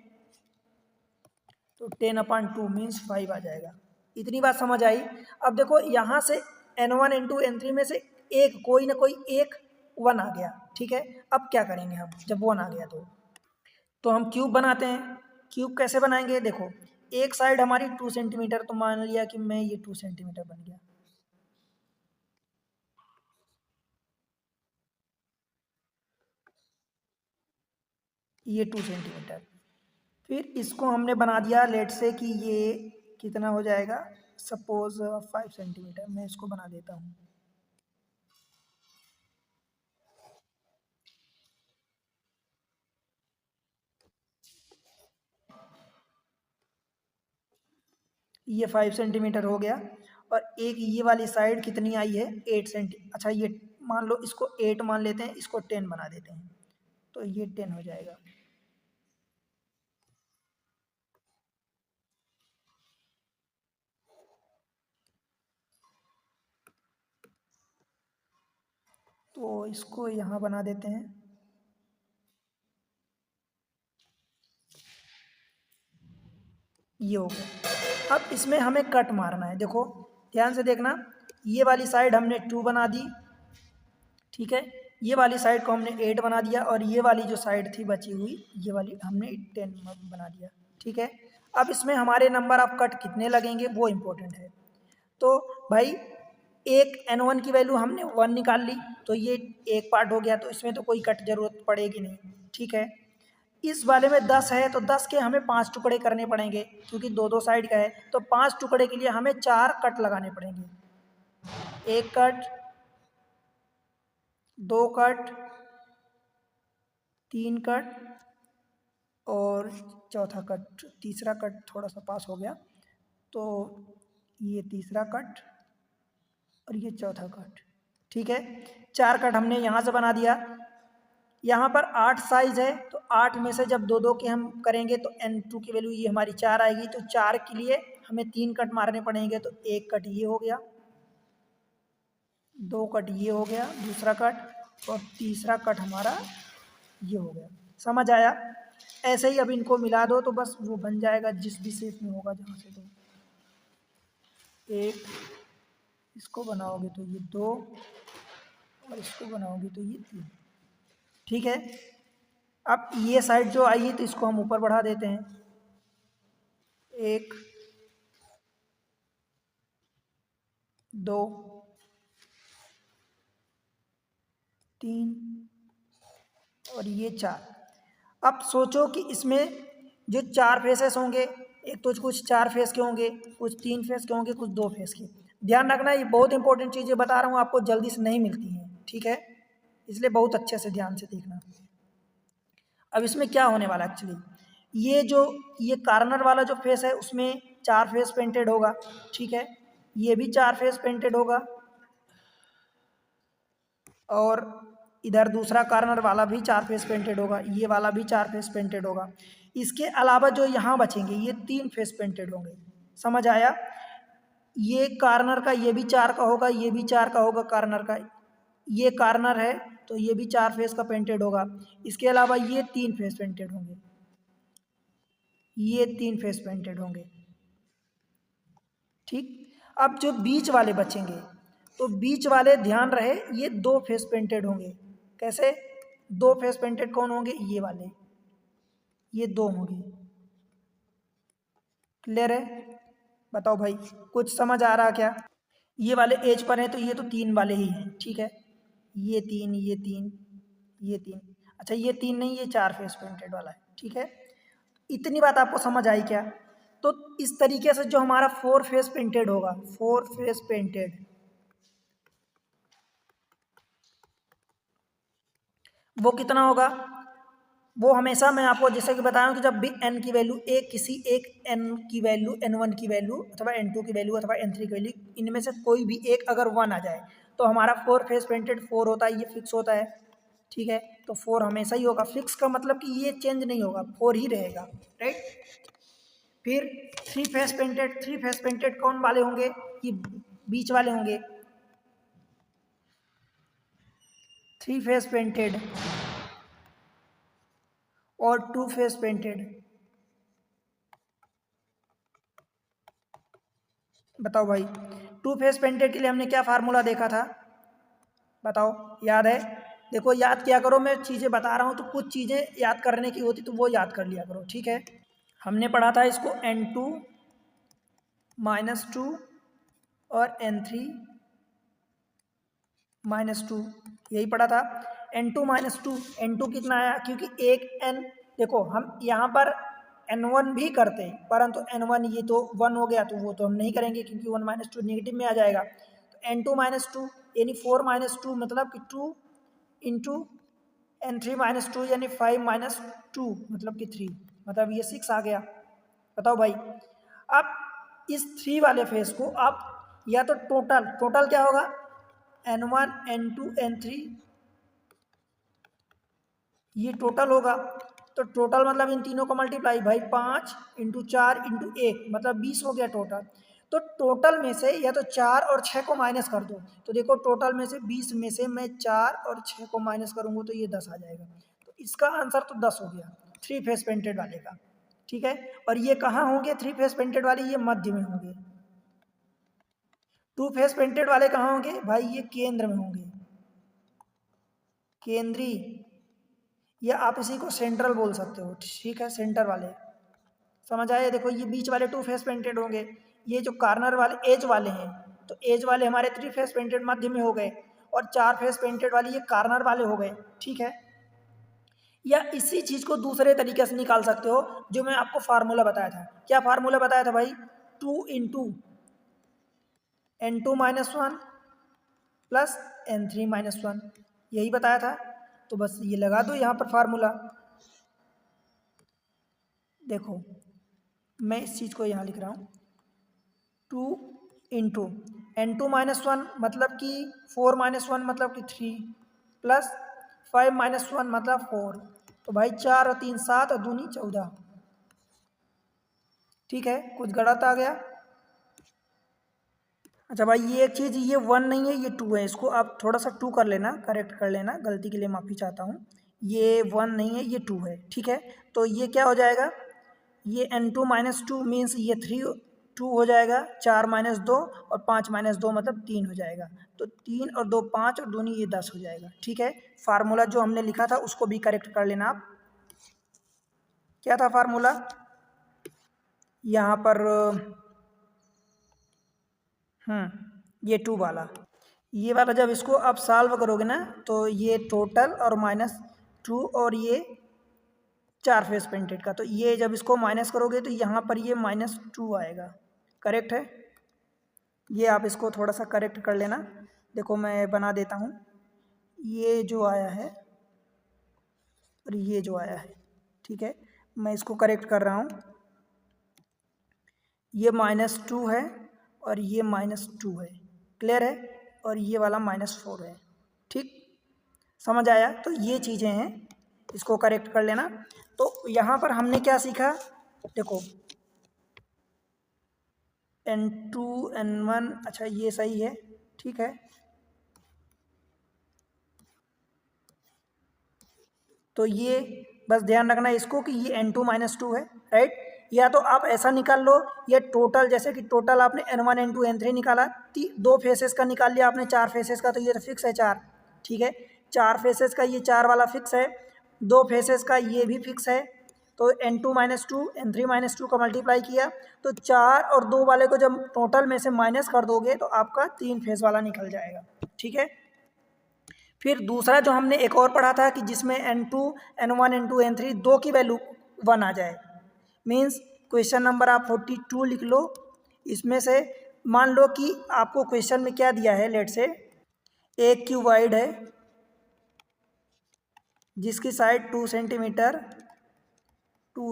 तो 10 अपान 2 मीन्स 5 आ जाएगा। इतनी बात समझ आई। अब देखो यहाँ से n1 n2 n3 में से एक कोई ना कोई एक 1 आ गया, ठीक है। अब क्या करेंगे हम जब 1 आ गया तो हम क्यूब बनाते हैं। क्यूब कैसे बनाएंगे, देखो एक साइड हमारी 2 सेंटीमीटर, तो मान लिया कि मैं ये 2 सेंटीमीटर बन गया, ये 2 सेंटीमीटर। फिर इसको हमने बना दिया, लेट से कि ये कितना हो जाएगा, सपोज 5 सेंटीमीटर, मैं इसको बना देता हूँ। ये 5 सेंटीमीटर हो गया, और एक ये वाली साइड कितनी आई है, 8 सेंटी, अच्छा ये मान लो इसको 8 मान लेते हैं, इसको 10 बना देते हैं, तो ये 10 हो जाएगा। तो इसको यहाँ बना देते हैं, ये हो गया। अब इसमें हमें कट मारना है, देखो ध्यान से देखना, ये वाली साइड हमने 2 बना दी, ठीक है। ये वाली साइड को हमने 8 बना दिया, और ये वाली जो साइड थी बची हुई, ये वाली हमने 10 बना दिया, ठीक है। अब इसमें हमारे नंबर ऑफ कट कितने लगेंगे वो इम्पोर्टेंट है। तो भाई एक n1 की वैल्यू हमने 1 निकाल ली, तो ये एक पार्ट हो गया, तो इसमें तो कोई कट जरूरत पड़ेगी नहीं, ठीक है। इस वाले में 10 है, तो 10 के हमें 5 टुकड़े करने पड़ेंगे, क्योंकि दो दो साइड का है, तो 5 टुकड़े के लिए हमें 4 कट लगाने पड़ेंगे। एक कट, 2 कट, 3 कट, और चौथा कट, तीसरा कट थोड़ा सा पास हो गया, तो ये तीसरा कट और ये चौथा कट, ठीक है। 4 कट हमने यहाँ से बना दिया। यहाँ पर 8 साइज है, तो 8 में से जब दो दो के हम करेंगे तो n2 की वैल्यू ये हमारी 4 आएगी, तो 4 के लिए हमें 3 कट मारने पड़ेंगे, तो एक कट ये हो गया, 2 कट ये हो गया दूसरा कट, और तीसरा कट हमारा ये हो गया। समझ आया? ऐसे ही अब इनको मिला दो तो बस वो बन जाएगा जिस भी शेप में होगा, जहाँ से तो एक, इसको बनाओगे तो ये 2, और इसको बनाओगे तो ये 3, ठीक है। अब ये साइड जो आई है तो इसको हम ऊपर बढ़ा देते हैं, 1 2 3 और ये 4। अब सोचो कि इसमें जो 4 फेसेस होंगे, एक तो कुछ 4 फेस के होंगे, कुछ 3 फेस के होंगे, कुछ 2 फेस के। ध्यान रखना, ये बहुत इंपॉर्टेंट चीज़ें बता रहा हूँ, आपको जल्दी से नहीं मिलती हैं, ठीक है, इसलिए बहुत अच्छे से ध्यान से देखना। अब इसमें क्या होने वाला एक्चुअली, ये कार्नर वाला जो फेस है उसमें 4 फेस पेंटेड होगा, ठीक है, ये भी 4 फेस पेंटेड होगा, और इधर दूसरा कार्नर वाला भी 4 फेस पेंटेड होगा, ये वाला भी 4 फेस पेंटेड होगा। इसके अलावा जो यहाँ बचेंगे ये 3 फेस पेंटेड होंगे। समझ आया? ये कार्नर का ये भी 4 का होगा, ये भी 4 का होगा कार्नर का, ये कार्नर है तो ये भी 4 फेस का पेंटेड होगा। इसके अलावा ये 3 फेस पेंटेड होंगे, ये 3 फेस पेंटेड होंगे, ठीक। अब जो बीच वाले बचेंगे, तो बीच वाले ध्यान रहे ये 2 फेस पेंटेड होंगे। कैसे 2 फेस पेंटेड? कौन होंगे? ये वाले, ये 2 होंगे। क्लियर है? बताओ भाई, कुछ समझ आ रहा क्या? ये वाले एज पर हैं तो ये तो 3 वाले ही हैं, ठीक है, ये 3 ये 3 ये 3। अच्छा ये 3 नहीं, ये 4 फेस पेंटेड वाला है, ठीक है। इतनी बात आपको समझ आई क्या? तो इस तरीके से जो हमारा 4 फेस पेंटेड होगा, 4 फेस पेंटेड, वो कितना होगा? वो हमेशा मैं आपको जैसे कि बताया कि जब भी n की वैल्यू किसी एक n की वैल्यू, n1 की वैल्यू अथवा n2 की वैल्यू अथवा n3 की वैल्यू, इनमें से कोई भी एक अगर 1 आ जाए तो हमारा 4 फेस पेंटेड 4 होता है, ये फिक्स होता है, ठीक है। तो 4 हमेशा ही होगा, फिक्स का मतलब कि ये चेंज नहीं होगा, 4 ही रहेगा, राइट। फिर 3 फेस पेंटेड, 3 फेस पेंटेड कौन वाले होंगे? ये बीच वाले होंगे, 3 फेस पेंटेड और 2 फेस पेंटेड। बताओ भाई, 2 फेस पेंटेड के लिए हमने क्या फार्मूला देखा था? बताओ, याद है? देखो याद किया करो, मैं चीज़ें बता रहा हूँ तो कुछ चीज़ें याद करने की होती तो वो याद कर लिया करो, ठीक है। हमने पढ़ा था इसको n2 -2 और n3 -2, यही पढ़ा था। n2 -2, n2 कितना आया? क्योंकि एक n, देखो हम यहाँ पर n1 भी करते हैं परंतु n1 ये तो 1 हो गया तो वो तो हम नहीं करेंगे क्योंकि 1 - 2 नेगेटिव में आ जाएगा। तो n2 -2 यानी 4 -2 मतलब कि 2 इंटू n3 -2 यानी 5 - 2 मतलब कि 3, मतलब ये 6 आ गया। बताओ भाई, अब इस 3 वाले फेस को आप या तो टोटल क्या होगा? n1 n2 n3, ये टोटल होगा। तो टोटल मतलब इन तीनों को मल्टीप्लाई, भाई 5 इंटू 4 इंटू 1 मतलब 20 हो गया टोटल। तो टोटल में से या तो 4 और 6 को माइनस कर दो, तो देखो टोटल में से 20 में से मैं 4 और 6 को माइनस करूँगा तो ये 10 आ जाएगा। तो इसका आंसर तो 10 हो गया 3 फेस पेंटेड वाले का, ठीक है। और ये कहाँ होंगे 3 फेस पेंटेड वाले? ये मध्य में होंगे। 2 फेस पेंटेड वाले कहाँ होंगे? भाई ये केंद्र में होंगे, केंद्रीय, या आप इसी को सेंट्रल बोल सकते हो, ठीक है, सेंटर वाले। समझ आए? देखो ये बीच वाले 2 फेस पेंटेड होंगे, ये जो कार्नर वाले एज वाले हैं तो एज वाले हमारे 3 फेस पेंटेड मध्य में हो गए, और 4 फेस पेंटेड वाले ये कार्नर वाले हो गए, ठीक है। या इसी चीज़ को दूसरे तरीके से निकाल सकते हो, जो मैं आपको फार्मूला बताया था। क्या फार्मूला बताया था भाई? 2 इंटू n2 -1 प्लस n3 -1, यही बताया था। तो बस ये लगा दो यहाँ पर फार्मूला। देखो मैं इस चीज़ को यहाँ लिख रहा हूँ, 2 इंटू n2 -1 मतलब कि 4 -1 मतलब कि 3 प्लस 5 -1 मतलब 4, तो भाई 4 और 3 7 और दूनी 14, ठीक है। कुछ गलत आ गया? अच्छा भाई ये एक चीज़, ये 1 नहीं है ये 2 है, इसको आप थोड़ा सा 2 कर लेना, करेक्ट कर लेना, गलती के लिए माफ़ी चाहता हूँ। ये 1 नहीं है ये 2 है, ठीक है। तो ये क्या हो जाएगा? ये n2 -2 मीन्स ये 3 2 हो जाएगा, 4 माइनस 2 और 5 माइनस 2 मतलब 3 हो जाएगा। तो 3 और 2 5 और दूनी ये 10 हो जाएगा। ठीक है, फार्मूला जो हमने लिखा था उसको भी करेक्ट कर लेना आप। क्या था फार्मूला यहाँ पर? ये 2 वाला, ये वाला जब इसको आप सॉल्व करोगे ना तो ये टोटल और माइनस 2 और ये 4 फेस पेंटेड का, तो ये जब इसको माइनस करोगे तो यहाँ पर ये -2 आएगा। करेक्ट है, ये आप इसको थोड़ा सा करेक्ट कर लेना। देखो मैं बना देता हूँ, ये जो आया है और ये जो आया है, ठीक है, मैं इसको करेक्ट कर रहा हूँ। ये -2 है और ये -2 है, क्लियर है, और ये वाला -4 है। ठीक, समझ आया? तो ये चीज़ें हैं, इसको करेक्ट कर लेना। तो यहाँ पर हमने क्या सीखा, देखो n2 n1, अच्छा ये सही है, ठीक है। तो ये बस ध्यान रखना इसको कि ये n2 -2 है, राइट। या तो आप ऐसा निकाल लो, ये टोटल, जैसे कि टोटल आपने n1 n2 n3 निकाला, 2 फेसेस का निकाल लिया आपने 4 फेसेस का, तो ये तो फिक्स है 4, ठीक है। 4 फेसेस का ये 4 वाला फिक्स है, 2 फेसेस का ये भी फिक्स है। तो n2 -2 n3 -2 का मल्टीप्लाई किया तो 4 और 2 वाले को जब टोटल में से माइनस कर दोगे तो आपका 3 फेस वाला निकल जाएगा, ठीक है। फिर दूसरा जो हमने एक और पढ़ा था कि जिसमें n2 n1 n2 n3 दो की वैल्यू 1 आ जाए, मीन्स क्वेश्चन नंबर आप 42 लिख लो। इसमें से मान लो कि आपको क्वेश्चन में क्या दिया है, लेट से एक क्यूबॉइड है जिसकी साइड 2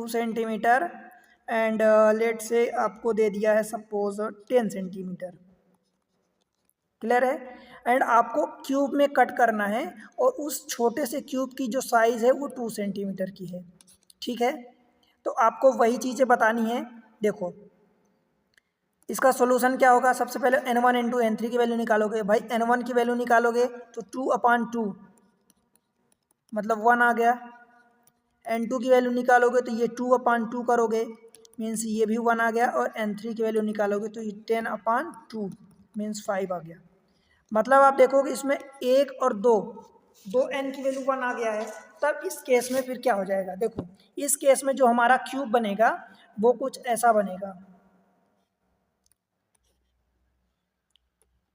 सेंटीमीटर एंड लेट से आपको दे दिया है सपोज 10 सेंटीमीटर, क्लियर है। एंड आपको क्यूब में कट करना है और उस छोटे से क्यूब की जो साइज़ है वो 2 सेंटीमीटर की है, ठीक है। तो आपको वही चीज़ें बतानी है। देखो इसका सॉल्यूशन क्या होगा, सबसे पहले n1 n2 n3 की वैल्यू निकालोगे। भाई n1 की वैल्यू निकालोगे तो 2/2 मतलब 1 आ गया। n2 की वैल्यू निकालोगे तो ये 2/2 करोगे, मीन्स ये भी 1 आ गया। और n3 की वैल्यू निकालोगे तो ये 10/2 मीन्स 5 आ गया। मतलब आप देखोगे इसमें 1 और 2 n की वैल्यू 1 आ गया है। तब इस केस में फिर क्या हो जाएगा, देखो इस केस में जो हमारा क्यूब बनेगा वो कुछ ऐसा बनेगा,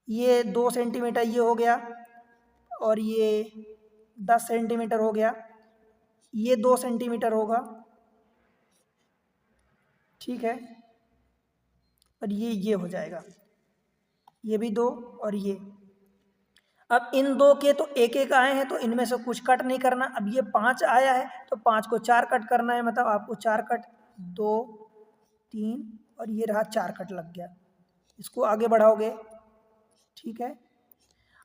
ये 2 सेंटीमीटर ये हो गया और ये 10 सेंटीमीटर हो गया, ये 2 सेंटीमीटर होगा, ठीक है। और ये हो जाएगा, ये भी 2 और ये। अब इन 2 के तो एक एक आए हैं तो इनमें से कुछ कट नहीं करना। अब ये 5 आया है तो 5 को 4 कट करना है, मतलब आपको 4 कट, 2 3 और ये रहा 4 कट लग गया। इसको आगे बढ़ाओगे, ठीक है।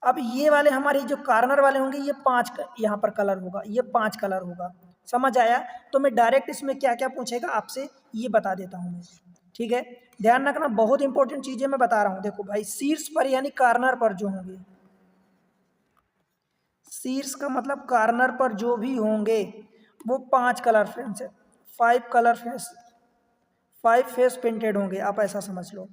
अब ये वाले हमारे जो कार्नर वाले होंगे ये 5 यहाँ पर कलर होगा, ये 5 कलर होगा, समझ आया। तो मैं डायरेक्ट इसमें क्या क्या पूछेगा आपसे ये बता देता हूँ मैं, ठीक है। ध्यान रखना, बहुत इंपॉर्टेंट चीज़ें मैं बता रहा हूँ। देखो भाई शीर्ष पर यानी कार्नर पर जो होंगे, शीर्ष का मतलब कार्नर पर जो भी होंगे वो 5 colour face, 5 colour face, 5 face painted होंगे, आप ऐसा समझ लो,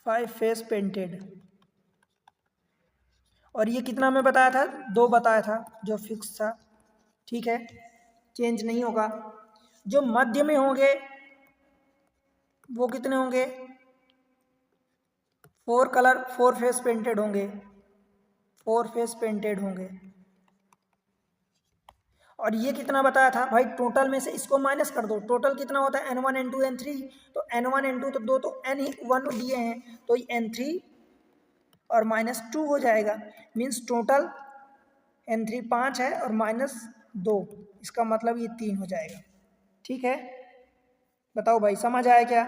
5 फेस पेंटेड। और ये कितना मैं बताया था, 2 बताया था जो फिक्स था, ठीक है, चेंज नहीं होगा। जो मध्य में होंगे वो कितने होंगे, 4 कलर 4 फेस पेंटेड होंगे, 4 फेस पेंटेड होंगे। और ये कितना बताया था भाई, टोटल में से इसको माइनस कर दो, टोटल कितना होता है n1 n2 n3, तो n1 n2 तो 2 तो n1 दिए हैं तो n3 और -2 हो जाएगा, मीन्स टोटल n3 5 है और -2, इसका मतलब ये 3 हो जाएगा, ठीक है। बताओ भाई समझ आया क्या।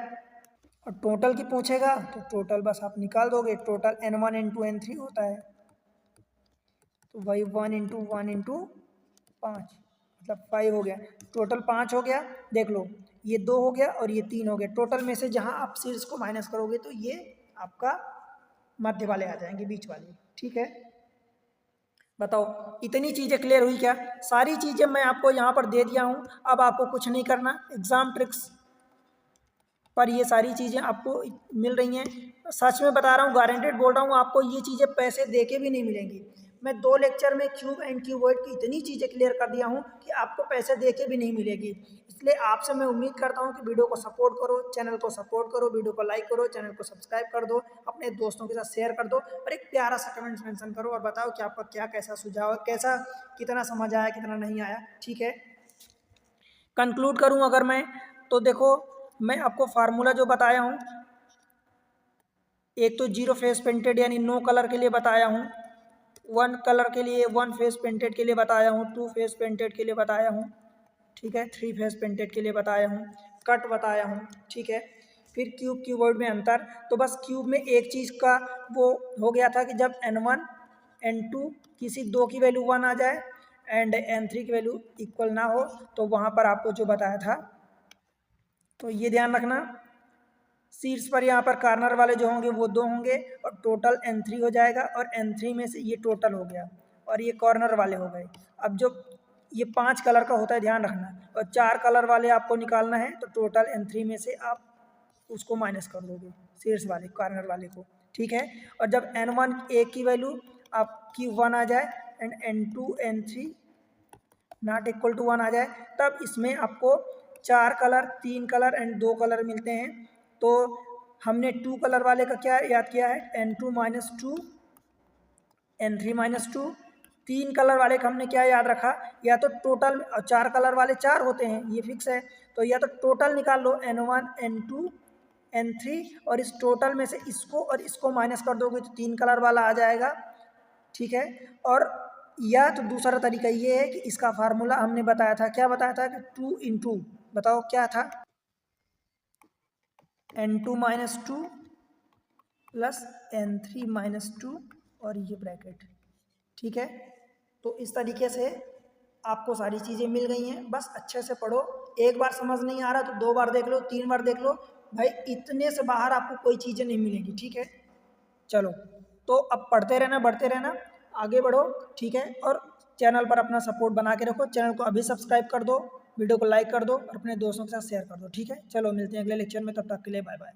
और टोटल की पूछेगा तो टोटल बस आप निकाल दोगे, टोटल n1 n2 n3 होता है, तो वही 1 × 1 × 5 मतलब 5 हो गया, टोटल 5 हो गया। देख लो ये 2 हो गया और ये 3 हो गया, टोटल में से जहाँ आप शीर्ष को माइनस करोगे तो ये आपका मध्य वाले आ जाएंगे, बीच वाले, ठीक है। बताओ, इतनी चीज़ें क्लियर हुई क्या? सारी चीज़ें मैं आपको यहाँ पर दे दिया हूँ, अब आपको कुछ नहीं करना, एग्ज़ाम ट्रिक्स पर ये सारी चीज़ें आपको मिल रही हैं। सच में बता रहा हूँ, गारंटेड बोल रहा हूँ, आपको ये चीज़ें पैसे दे के भी नहीं मिलेंगी। मैं 2 लेक्चर में क्यूब एंड क्यूबॉइड की इतनी चीज़ें क्लियर कर दिया हूँ कि आपको पैसे दे के भी नहीं मिलेगी। इसलिए आपसे मैं उम्मीद करता हूँ कि वीडियो को सपोर्ट करो, चैनल को सपोर्ट करो, वीडियो को लाइक करो, चैनल को सब्सक्राइब कर दो, अपने दोस्तों के साथ शेयर कर दो और एक प्यारा सा कमेंट मेंशन करो और बताओ कि आपका क्या कैसा सुझाव है, कैसा कितना समझ आया, कितना नहीं आया। ठीक है, कंक्लूड करूँ अगर मैं, तो देखो मैं आपको फार्मूला जो बताया हूँ, एक तो जीरो फेस पेंटेड यानी नो कलर के लिए बताया हूँ, 1 कलर के लिए 1 फेस पेंटेड के लिए बताया हूँ, 2 फेस पेंटेड के लिए बताया हूँ, ठीक है, 3 फेस पेंटेड के लिए बताया हूँ, कट बताया हूँ, ठीक है। फिर क्यूब क्यूबॉइड में अंतर, तो बस क्यूब में एक चीज़ का वो हो गया था कि जब n1 n2 किसी दो की वैल्यू 1 आ जाए एंड n3 की वैल्यू इक्वल ना हो, तो वहाँ पर आपको जो बताया था, तो ये ध्यान रखना, शीर्ष पर यहाँ पर कार्नर वाले जो होंगे वो 2 होंगे और टोटल n3 हो जाएगा और n3 में से ये टोटल हो गया और ये कॉर्नर वाले हो गए। अब जो ये 5 कलर का होता है ध्यान रखना, और 4 कलर वाले आपको निकालना है, तो टोटल n3 में से आप उसको माइनस कर दोगे शीर्ष वाले कॉर्नर वाले को, ठीक है। और जब n1 एक की वैल्यू आपकी 1 आ जाए and n2 n3 not equal to 1 आ जाए, तब इसमें आपको 4 कलर 3 कलर एंड 2 कलर मिलते हैं। तो हमने 2 कलर वाले का क्या याद किया है, n2 minus 2 n3 minus 2। 3 colour वाले का हमने क्या याद रखा, या तो टोटल, 4 कलर वाले 4 होते हैं ये फिक्स है, तो या तो टोटल निकाल लो n1 n2 n3 और इस टोटल में से इसको और इसको माइनस कर दोगे तो 3 कलर वाला आ जाएगा, ठीक है। और या तो दूसरा तरीका ये है कि इसका फार्मूला हमने बताया था, क्या बताया था कि 2 इंटू, बताओ क्या था, n2 minus 2 plus n3 minus 2 और ये ब्रैकेट, ठीक है। तो इस तरीके से आपको सारी चीज़ें मिल गई हैं, बस अच्छे से पढ़ो। एक बार समझ नहीं आ रहा तो 2 बार देख लो, 3 बार देख लो, भाई इतने से बाहर आपको कोई चीज़ें नहीं मिलेंगी, ठीक है। चलो, तो अब पढ़ते रहना, बढ़ते रहना, आगे बढ़ो, ठीक है। और चैनल पर अपना सपोर्ट बना के रखो, चैनल को अभी सब्सक्राइब कर दो, वीडियो को लाइक कर दो और अपने दोस्तों के साथ शेयर कर दो, ठीक है। चलो मिलते हैं अगले लेक्चर में, तब तक के लिए बाय बाय।